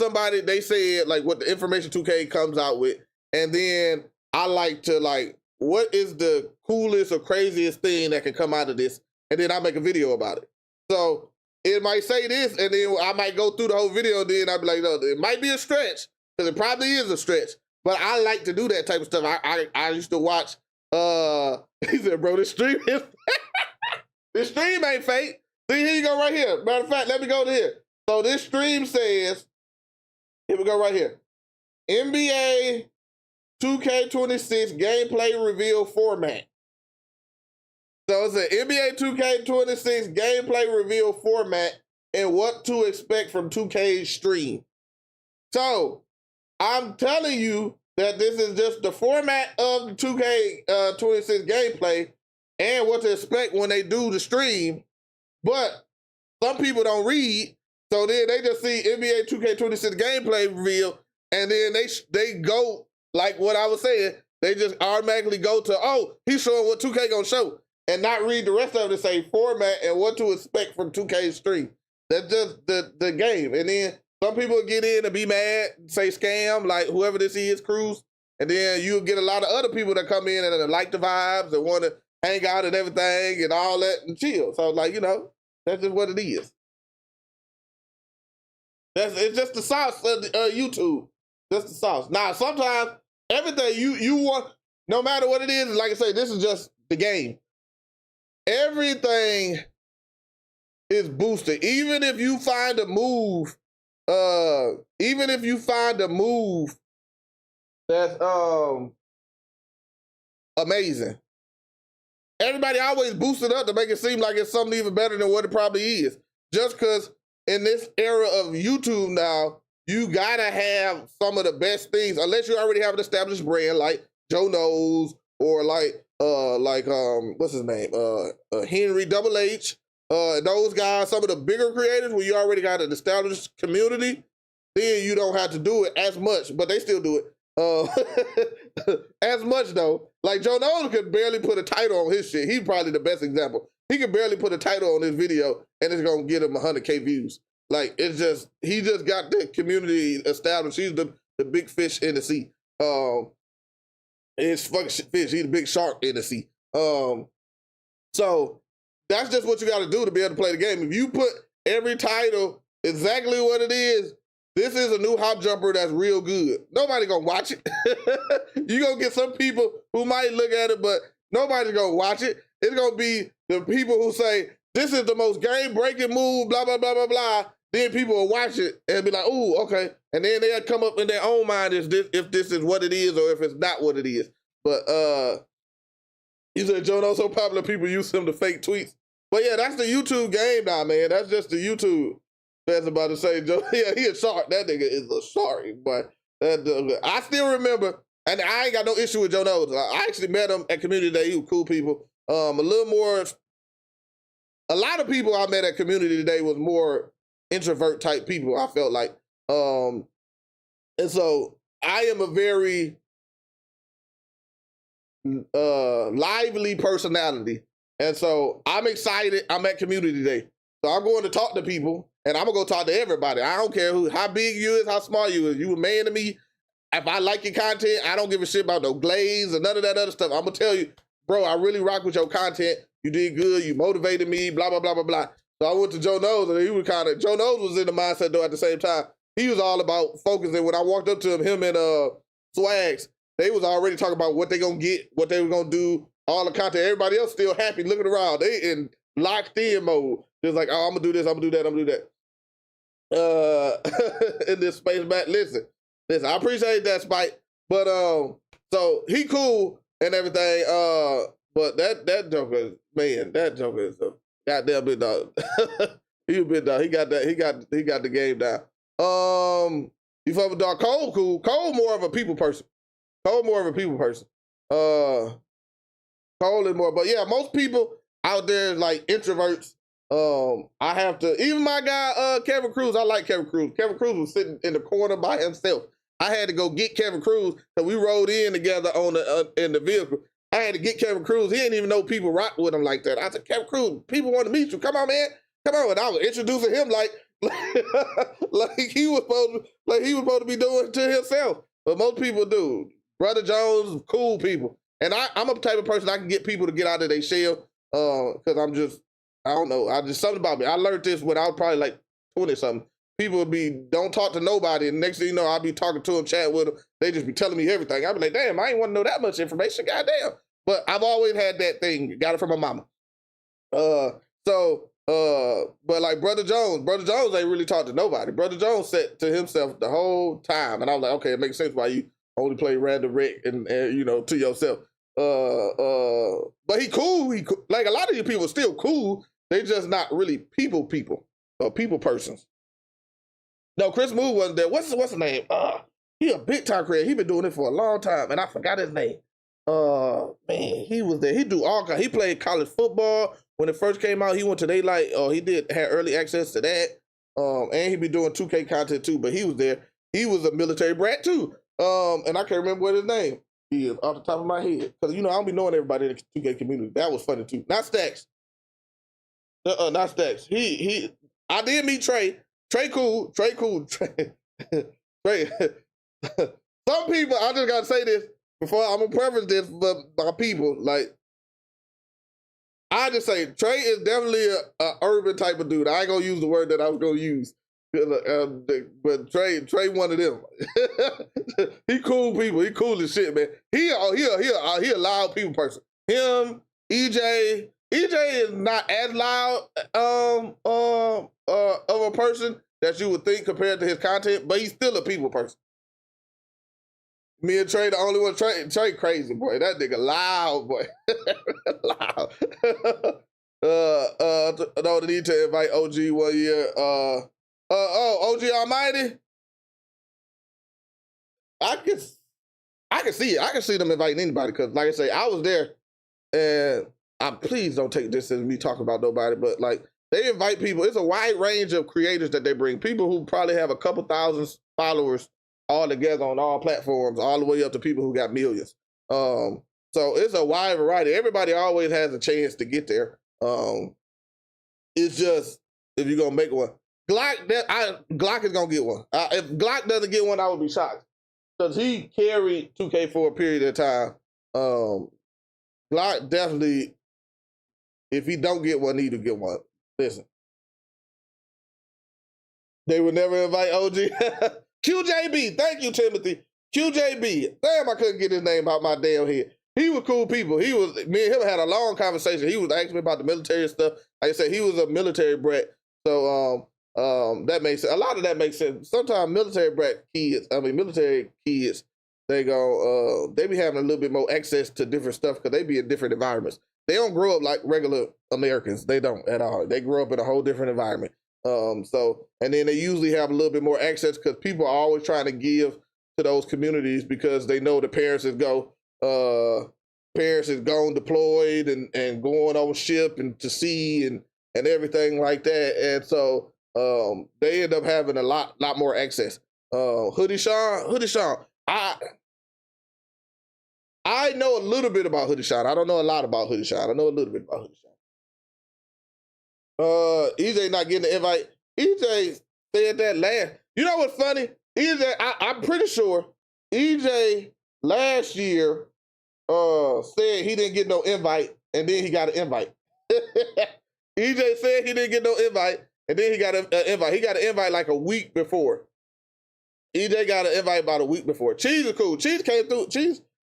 A: they said, like what the information 2K comes out with. And then I like to what is the coolest or craziest thing that can come out of this? And then I make a video about it. So it might say this, and then I might go through the whole video, and then I'll be like, no, it might be a stretch, because it probably is a stretch. But I like to do that type of stuff. I used to watch, he said, bro, this stream is, this stream ain't fake. See, here you go right here. Matter of fact, let me go to here. So this stream says, here we go right here. NBA 2K26 gameplay reveal format. So it's an NBA 2K26 gameplay reveal format and what to expect from 2K's stream. So I'm telling you that this is just the format of the 2K26 gameplay and what to expect when they do the stream. But some people don't read, so then they just see NBA 2K26 gameplay reveal, and then they go like what I was saying. They just automatically go to, oh, he's showing what 2K gonna show, and not read the rest of it and say format and what to expect from 2K's stream. That's just the game. And then some people get in and be mad, say scam, like whoever this is, Cruz. And then you'll get a lot of other people that come in and like the vibes and want to hang out and everything and all that and chill. So like, you know, that's just what it is. It's just the sauce of YouTube. Just the sauce. Now, sometimes everything you want, no matter what it is, like I say, this is just the game. Everything is boosted. Even if you find a move, that's amazing, everybody always boosts it up to make it seem like it's something even better than what it probably is. Just because in this era of YouTube now, you gotta have some of the best things, unless you already have an established brand like Joe Knows or like what's his name? Henry Double H. Those guys, some of the bigger creators where you already got an established community, then you don't have to do it as much, but they still do it. As much though. Like Joe Knows could barely put a title on his shit. He's probably the best example. He could barely put a title on his video and it's gonna get him 100K views. Like it's just, he just got the community established. He's the big fish in the sea. It's fucking fish. He's the big shark in the sea. So that's just what you got to do to be able to play the game. If you put every title exactly what it is, this is a new hop jumper that's real good. Nobody gonna watch it. You gonna get some people who might look at it, but nobody's gonna watch it. It's gonna be the people who say, this is the most game-breaking move, blah, blah, blah, blah, blah. Then people will watch it and be like, ooh, okay. And then they'll come up in their own mind if this is what it is or if it's not what it is. But you said Joe Knows so popular, people use him to fake tweets. But yeah, that's the YouTube game now, man. That's just the YouTube. That's about to say, Joe, yeah, he a shark. That nigga is a shark. But I still remember, and I ain't got no issue with Joe Knows. I actually met him at Community Day. He was cool people. A lot of people I met at Community Day was more introvert type people, I felt like. And so I am a very lively personality. And so I'm excited. I'm at Community Day. So I'm going to talk to people and I'm gonna go talk to everybody. I don't care how big you is, how small you is. You a man to me. If I like your content, I don't give a shit about no glaze or none of that other stuff. I'm gonna tell you, bro, I really rock with your content. You did good. You motivated me, blah, blah, blah, blah, blah. So I went to Joe Knows and he was Joe Knows was in the mindset though at the same time. He was all about focusing. When I walked up to him and Swags, they was already talking about what they gonna get, what they were gonna do, all the content. Everybody else still happy looking around. They in locked in mode. Just like, oh, I'm gonna do this, I'm gonna do that, I'm gonna do that. In this space, Matt, listen, I appreciate that, Spike. But so he cool and everything. But that Joker, man, that Joker is a goddamn big dog. He a big dog. He got that. He got the game down. You fuck with dog. Cole cool. Cole more of a people person. Cole is more. But yeah, most people out there is like introverts. I have to, even my guy, Kevin Cruz, I like Kevin Cruz. Kevin Cruz was sitting in the corner by himself. I had to go get Kevin Cruz because we rode in together on in the vehicle. I had to get Kevin Cruz. He didn't even know people rock with him like that. I said, Kevin Cruz, people want to meet you. Come on, man. Come on. And I was introducing him like he was supposed to be doing to himself. But most people do. Brother Jones, cool people. And I'm a type of person I can get people to get out of their shell because I'm just, I don't know. Something about me. I learned this when I was probably like 20-something. People would be, don't talk to nobody. And next thing you know, I'll be talking to them, chatting with them. They just be telling me everything. I'll be like, damn, I ain't want to know that much information. Goddamn. But I've always had that thing. Got it from my mama. But like Brother Jones ain't really talked to nobody. Brother Jones said to himself the whole time. And I was like, okay, it makes sense why you only play random rec and you know, to yourself. But he cool. Like a lot of these people still cool. They just not really people or people persons. No, Chris Moore wasn't there. What's his name? He a big time creator. He been doing it for a long time, and I forgot his name. Man, he was there. He do all kinds. He played college football when it first came out. He went to Daylight. He had early access to that. And he be doing 2K content too. But he was there. He was a military brat too. And I can't remember what his name is off the top of my head, because I don't be knowing everybody in the 2K community. That was funny too. Not Stacks. Not Stacks. I did meet Trey. Trey cool. Trey. Some people, I just gotta say this before I'm gonna preface this for my people. Like, I just say Trey is definitely a urban type of dude. I ain't gonna use the word that I was gonna use, but Trey one of them. He cool people. He cool as shit, man. He a loud people person. Him, EJ. EJ is not as loud of a person that you would think compared to his content, but he's still a people person. Me and Trey, the only one. Trey crazy, boy. That nigga loud, boy. Loud. No need to invite OG 1 year. OG Almighty. I can see it. I can see them inviting anybody, because, like I say, I was there, and please don't take this as me talking about nobody, but like, they invite people. It's a wide range of creators that they bring. People who probably have a couple thousand followers all together on all platforms, all the way up to people who got millions. So it's a wide variety. Everybody always has a chance to get there. It's just, if you're gonna make one, Glock is gonna get one. If Glock doesn't get one, I would be shocked, because he carried 2K for a period of time. Glock definitely, if he don't get one, need to get one. Listen, they would never invite OG. QJB, thank you, Timothy. QJB, damn, I couldn't get his name out my damn head. He was cool people. Me and him had a long conversation. He was asking me about the military stuff. Like I said, he was a military brat. So that makes sense. A lot of that makes sense. Sometimes military kids, they be having a little bit more access to different stuff because they be in different environments. They don't grow up like regular Americans. They don't at all. They grow up in a whole different environment. And then they usually have a little bit more access, because people are always trying to give to those communities, because they know the parents is gone deployed and going on ship and to sea and everything like that. And so they end up having a lot more access. Hoodie Sean, I know a little bit about Hoodie Sean. I don't know a lot about Hoodie Sean. I know a little bit about Hoodie Sean. EJ not getting the invite. EJ said that last. You know what's funny? EJ, I'm pretty sure EJ last year said he didn't get no invite, and then he got an invite. EJ said he didn't get no invite, and then he got an invite. He got an invite like a week before. EJ got an invite about a week before. Cheese is cool. Cheese came through.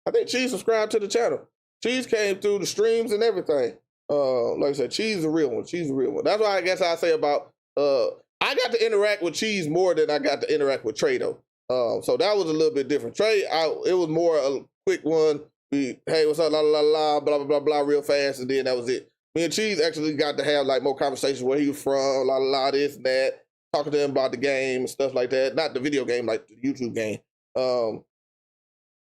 A: I think Cheese subscribed to the channel. Cheese came through the streams and everything. Like I said, Cheese is a real one. Cheese is a real one. That's why I guess I say about I got to interact with Cheese more than I got to interact with Trey though. So that was a little bit different. Trey, it was more a quick one. Hey, what's up? La la la, blah blah blah blah, real fast, and then that was it. Me and Cheese actually got to have like more conversations where he was from, la la la, this and that, talking to him about the game and stuff like that. Not the video game, like the YouTube game.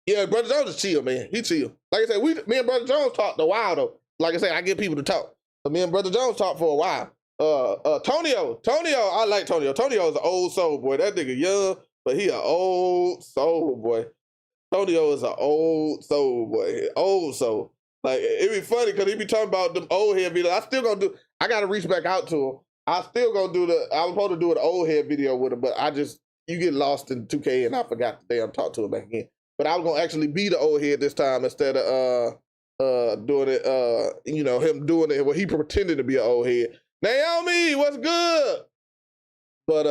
A: Yeah, Brother Jones is chill, man. He chill. Like I said, me and Brother Jones talked a while though. Like I said, I get people to talk. So me and Brother Jones talked for a while. Tonio, I like Tonio. Tonio is an old soul, boy. That nigga young, but he an old soul, boy. Tonio is an old soul, boy. Old soul. Like, it be funny because he be talking about them old head videos. I got to reach back out to him. I was supposed to do an old head video with him, but you get lost in 2K and I forgot the damn talk to him back again. But I was going to actually be the old head this time instead of doing it, him doing it where he pretended to be an old head. Naomi, what's good? But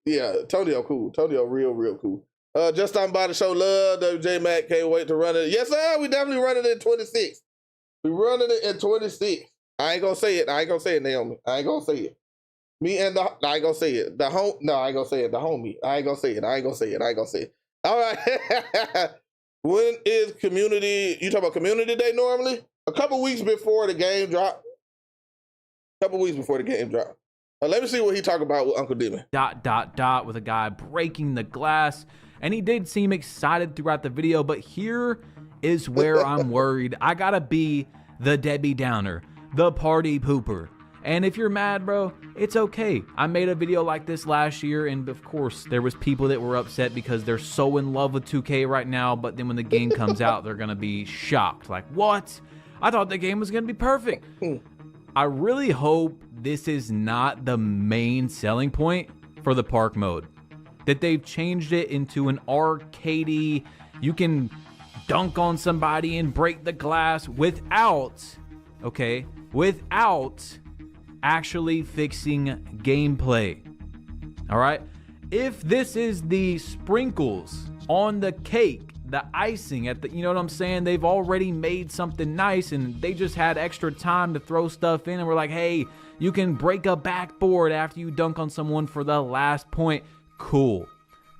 A: yeah, Tonio cool. Tonio real cool. Just talking about the show love. WJ Mac can't wait to run it. Yes, sir. We definitely running it in 26. We running it in 26. I ain't gonna say it, Naomi. I ain't gonna say it. I ain't gonna say it. I ain't gonna say it. The homie. I ain't gonna say it. All right. When is community? You talk about community day normally? A couple weeks before the game drop. Let me see what he talk about with Uncle Demi. ...
H: with a guy breaking the glass. And he did seem excited throughout the video, but here is where I'm worried. I gotta be the Debbie Downer, the party pooper. And if you're mad, bro, it's okay. I made a video like this last year, and of course, there was people that were upset because they're so in love with 2K right now, but then when the game comes out, they're gonna be shocked. Like, what? I thought the game was gonna be perfect. I really hope this is not the main selling point for the park mode. That they've changed it into an arcadey, you can dunk on somebody and break the glass without actually fixing gameplay. All right? If this is the sprinkles on the cake, the icing at the, you know what I'm saying? They've already made something nice and they just had extra time to throw stuff in and we're like, hey, you can break a backboard after you dunk on someone for the last point. Cool.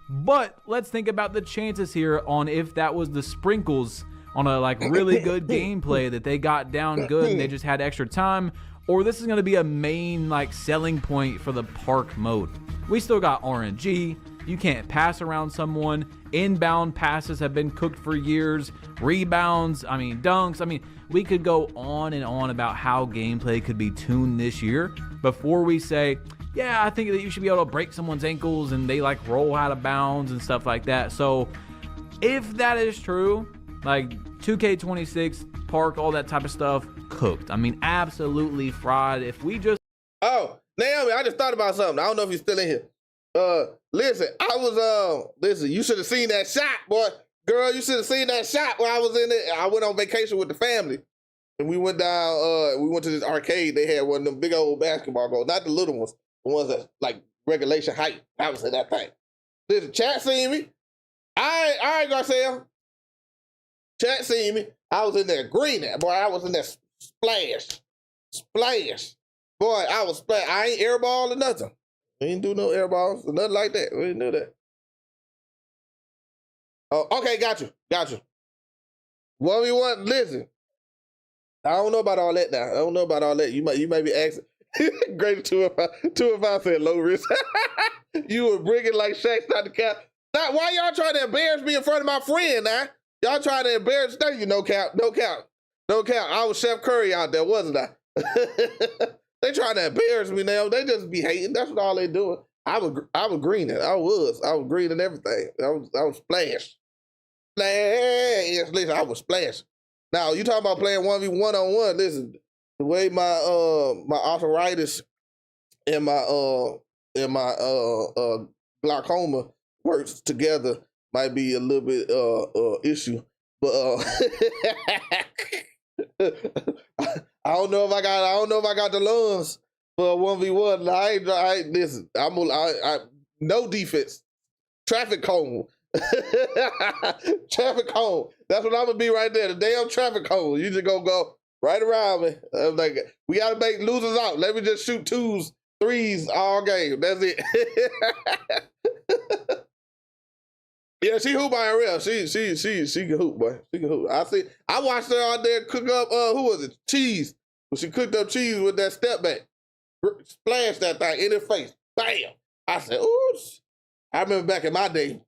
H: But let's think about the chances here on if that was the sprinkles on a like really good gameplay that they got down good and they just had extra time, or this is going to be a main like selling point for the park mode. We still got RNG. You can't pass around someone. Inbound passes have been cooked for years. Rebounds, dunks. We could go on and on about how gameplay could be tuned this year before we say, yeah, I think that you should be able to break someone's ankles and they like roll out of bounds and stuff like that. So if that is true, like 2K26, park, all that type of stuff, cooked. Absolutely fried. If we just...
A: Oh, Naomi, I just thought about something. I don't know if you're still in here. Listen, listen, you should have seen that shot, boy. Girl, you should have seen that shot when I was in it. I went on vacation with the family. And we went down, we went to this arcade. They had one of them big old basketball goals. Not the little ones. The ones that like regulation height. I was in that thing. Listen, chat seen me. I ain't gonna say him. Chat seen me. I was in there greening. Boy, I was in there splash. Boy, I was splash. I ain't airball or nothing. We ain't do no airballs or nothing like that. We didn't do that. Oh, okay, got you. 1v1, listen. I don't know about all that now. I don't know about all that. You might be asking. Great 2-5 said low risk. You were bringing like Shaq's not the cap. Now, why y'all trying to embarrass me in front of my friend now? Y'all trying to embarrass, thank you, no cap. I was Chef Curry out there, wasn't I? They trying to embarrass me now. They just be hating. That's what all they doing. I was greening. I was greening everything. I was splash. Listen, I was splash. Now you talking about playing 1v1-on-1. Listen, the way my arthritis and my glaucoma works together might be a little bit issue. But I don't know if I got the lungs for a 1v1. I listen. I no defense. Traffic cone. Traffic cone. That's what I'm gonna be right there. The damn traffic cone. You just go right around me. I'm like, we gotta make losers out. Let me just shoot 2s, 3s all game. That's it. Yeah, she hoop by real. She can hoop, boy. She can hoop. I watched her out there cook up who was it? Cheese. When she cooked up cheese with that step back. Splashed that thing in her face. Bam. I said, ooh. I remember back in my day,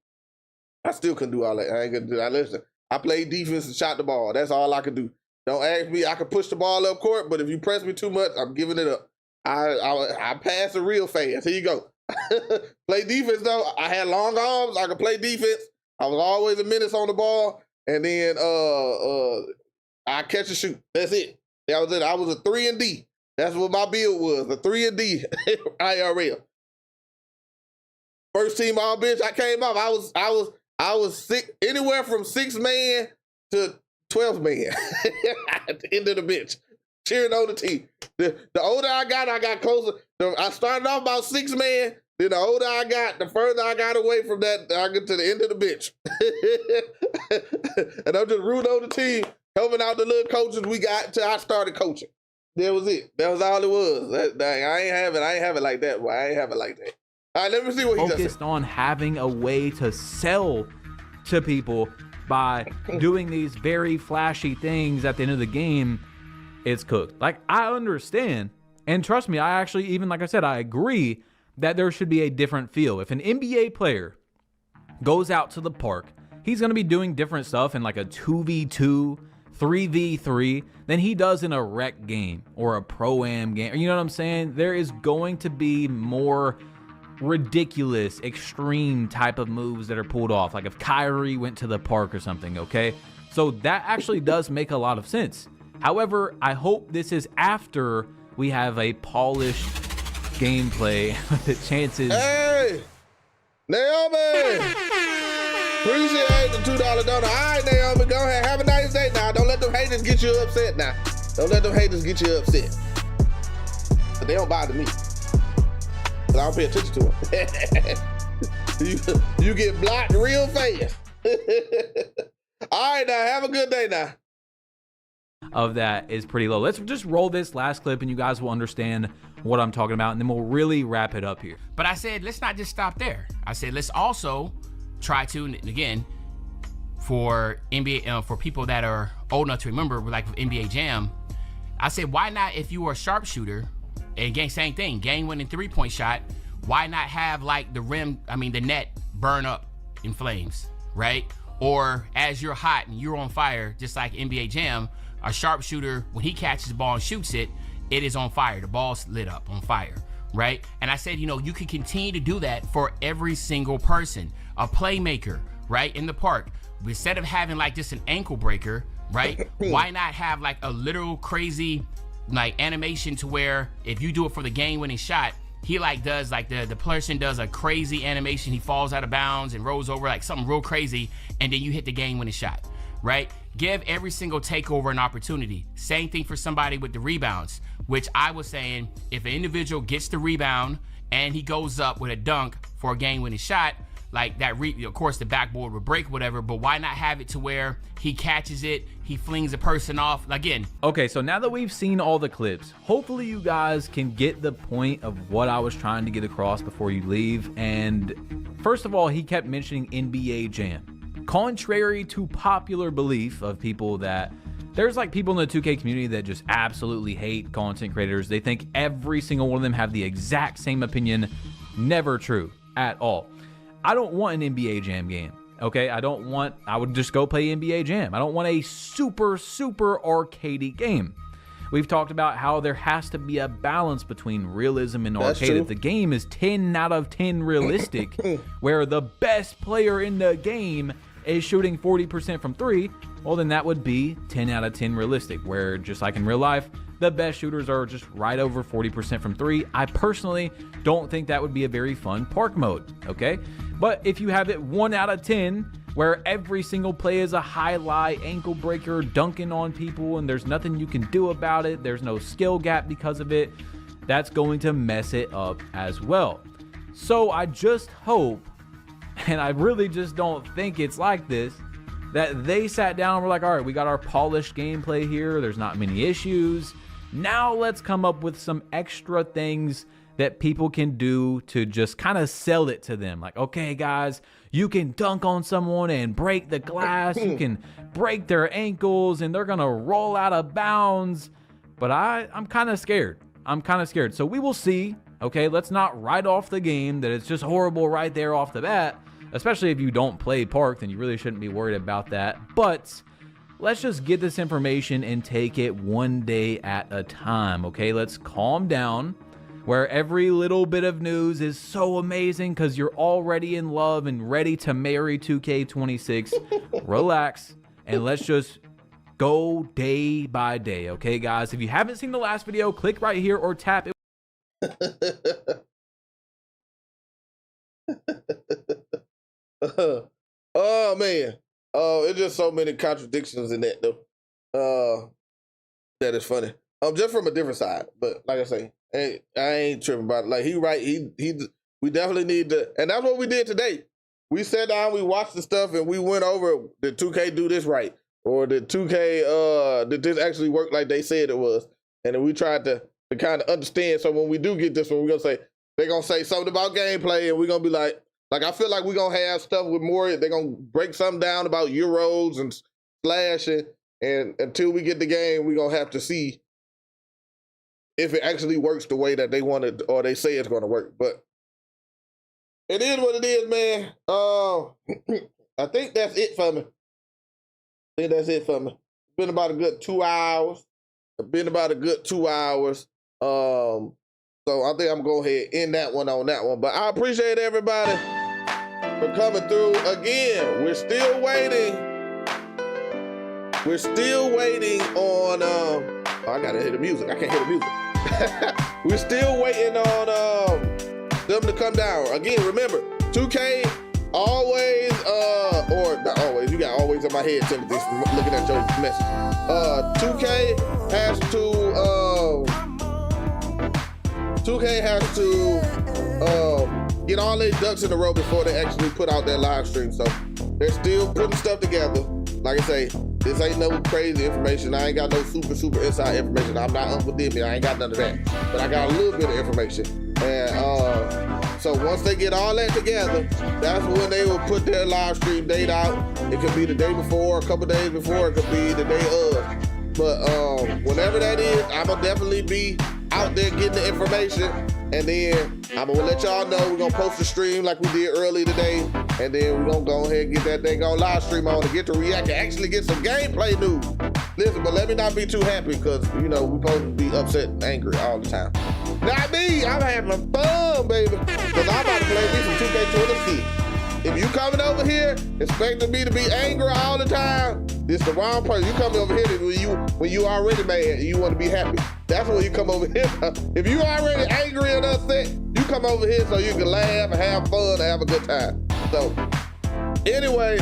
A: I still couldn't do all that. I ain't gonna do that. Listen, I played defense and shot the ball. That's all I could do. Don't ask me. I could push the ball up court, but if you press me too much, I'm giving it up. I pass it real fast. Here you go. Play defense though. I had long arms. I could play defense. I was always a menace on the ball, and then I catch and shoot. That's it. That was it. I was a 3 and D. That's what my build was. A 3 and D IRL. First team all bench. I came up. I was anywhere from 6 man to 12 man at the end of the bench, cheering on the team. The older I got closer. I started off about 6 man. Then the older I got, the further I got away from that, I get to the end of the bench. And I'm just rooting on the team, helping out the little coaches we got until I started coaching. That was it. That was all it was. I ain't have it like that. Boy. I ain't have it like that. All right, let me see what he
H: focused on having a way to sell to people by doing these very flashy things at the end of the game, it's cooked. Like, I understand, and trust me, I actually, even like I said, I agree that there should be a different feel. If an NBA player goes out to the park, he's going to be doing different stuff in like a 2v2, 3v3 than he does in a rec game or a pro-am game. You know what I'm saying? There is going to be more ridiculous, extreme type of moves that are pulled off. Like if Kyrie went to the park or something, okay? So that actually does make a lot of sense. However, I hope this is after we have a polished gameplay with the chances.
A: Hey, Naomi! Appreciate the $2 donor. All right, Naomi, go ahead. Have a nice day now. Don't let them haters get you upset now. Don't let them haters get you upset. But they don't bother me. Because I don't pay attention to them. you get blocked real fast. All right, now. Have a good day now.
H: Of that is pretty low. Let's just roll this last clip and you guys will understand what I'm talking about, and then we'll really wrap it up here.
I: But I said, let's not just stop there. I said, let's also try to, and again, for NBA, for people that are old enough to remember, like with NBA Jam, I said, why not, if you were a sharpshooter, and again, same thing, game-winning three-point shot, why not have like the rim, the net burn up in flames, right? Or as you're hot and you're on fire, just like NBA Jam, a sharpshooter, when he catches the ball and shoots it, it is on fire. The ball's lit up on fire, right? And I said, you could continue to do that for every single person. A playmaker, right, in the park. Instead of having like just an ankle breaker, right? Why not have like a literal crazy like animation to where if you do it for the game-winning shot, he like does like the person does a crazy animation. He falls out of bounds and rolls over like something real crazy, and then you hit the game-winning shot, right? Give every single takeover an opportunity. Same thing for somebody with the rebounds, which I was saying, if an individual gets the rebound and he goes up with a dunk for a game-winning shot, like that, of course the backboard would break, whatever, but why not have it to where he catches it, he flings a person off again.
H: Okay, so now that we've seen all the clips, hopefully you guys can get the point of what I was trying to get across before you leave. And first of all, he kept mentioning NBA Jam. Contrary to popular belief of people that there's like people in the 2K community that just absolutely hate content creators. They think every single one of them have the exact same opinion. Never true at all. I don't want an NBA Jam game, okay? I would just go play NBA Jam. I don't want a super arcadey game. We've talked about how there has to be a balance between realism and arcade. If the game is 10 out of 10 realistic, where the best player in the game is shooting 40% from three, well then that would be 10 out of 10 realistic, where just like in real life, the best shooters are just right over 40% from three. I personally don't think that would be a very fun park mode, okay? But if you have it 1 out of 10, where every single play is a highlight, ankle breaker, dunking on people, and there's nothing you can do about it, there's no skill gap because of it, that's going to mess it up as well. So I just hope, and I really just don't think it's like this, that they sat down and were like, all right, we got our polished gameplay here, there's not many issues. Now let's come up with some extra things that people can do to just kind of sell it to them. Like, okay, guys, you can dunk on someone and break the glass. You can break their ankles and they're going to roll out of bounds. But I'm kind of scared. So we will see. Okay, let's not write off the game that it's just horrible right there off the bat. Especially if you don't play Park, then you really shouldn't be worried about that. But let's just get this information and take it one day at a time. Okay, let's calm down. Where every little bit of news is so amazing because you're already in love and ready to marry 2K26. Relax, and let's just go day by day, okay, guys? If you haven't seen the last video, click right here or tap it.
A: Oh, man. Oh, it's just so many contradictions in that, though. That is funny. Just from a different side, but like I say, I ain't tripping about it. Like we definitely need to, and that's what we did today. We sat down, we watched the stuff, and we went over, did 2K do this right? Or did 2K, did this actually work like they said it was? And then we tried to kind of understand, so when we do get this one, we're gonna say, they're gonna say something about gameplay, and we're gonna be like, Like, I feel like we're going to have stuff with more. They're going to break something down about Euros and slashing. And until we get the game, we're going to have to see if it actually works the way that they want it or they say it's going to work. But it is what it is, man. I think that's it for me. It's been about a good 2 hours. So I think I'm going to go ahead and end that one on that one. But I appreciate everybody for coming through. Again, we're still waiting. On, I gotta hear the music. I can't hear the music. We're still waiting on them to come down. Again, remember, 2K always, or not always, you got always in my head, Timothy, looking at your message. 2K has to get all their ducks in a row before they actually put out their live stream. So they're still putting stuff together. Like I say, this ain't no crazy information. I ain't got no super inside information. I'm not Uncle Demi. I ain't got none of that. But I got a little bit of information. And so once they get all that together, that's when they will put their live stream date out. It could be the day before, a couple days before. It could be the day of. But whenever that is, I'm going to definitely be out there getting the information. And then I'm going to let y'all know we're going to post the stream like we did earlier today. And then we're going to go ahead and get that thing on live stream on and get to react and actually get some gameplay news. Listen, but let me not be too happy because, you know, we're supposed to be upset and angry all the time. Not me. I'm having fun, baby. Because I'm about to play me some 2K26. If you coming over here expecting me to be angry all the time, this the wrong person. You coming over here when you already mad and you want to be happy. That's when you come over here. If you already angry and upset, you come over here so you can laugh and have fun and have a good time. So, anyway,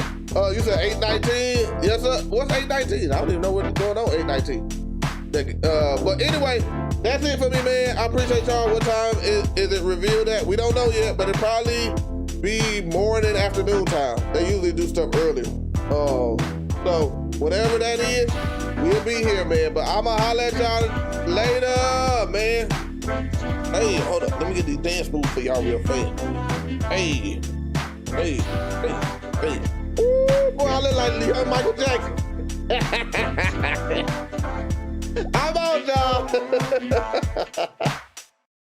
A: you said 819? Yes, sir. What's 819? I don't even know what's going on 819. But anyway, that's it for me, man. I appreciate y'all. What time is it revealed at? We don't know yet, but it probably be morning, afternoon time. They usually do stuff earlier. So whatever that is, we'll be here, man. But I'ma holler at y'all later, man. Hey, hold up. Let me get these dance moves for y'all real fast. Hey. Ooh, boy, I look like young Michael Jackson. I'm out, y'all.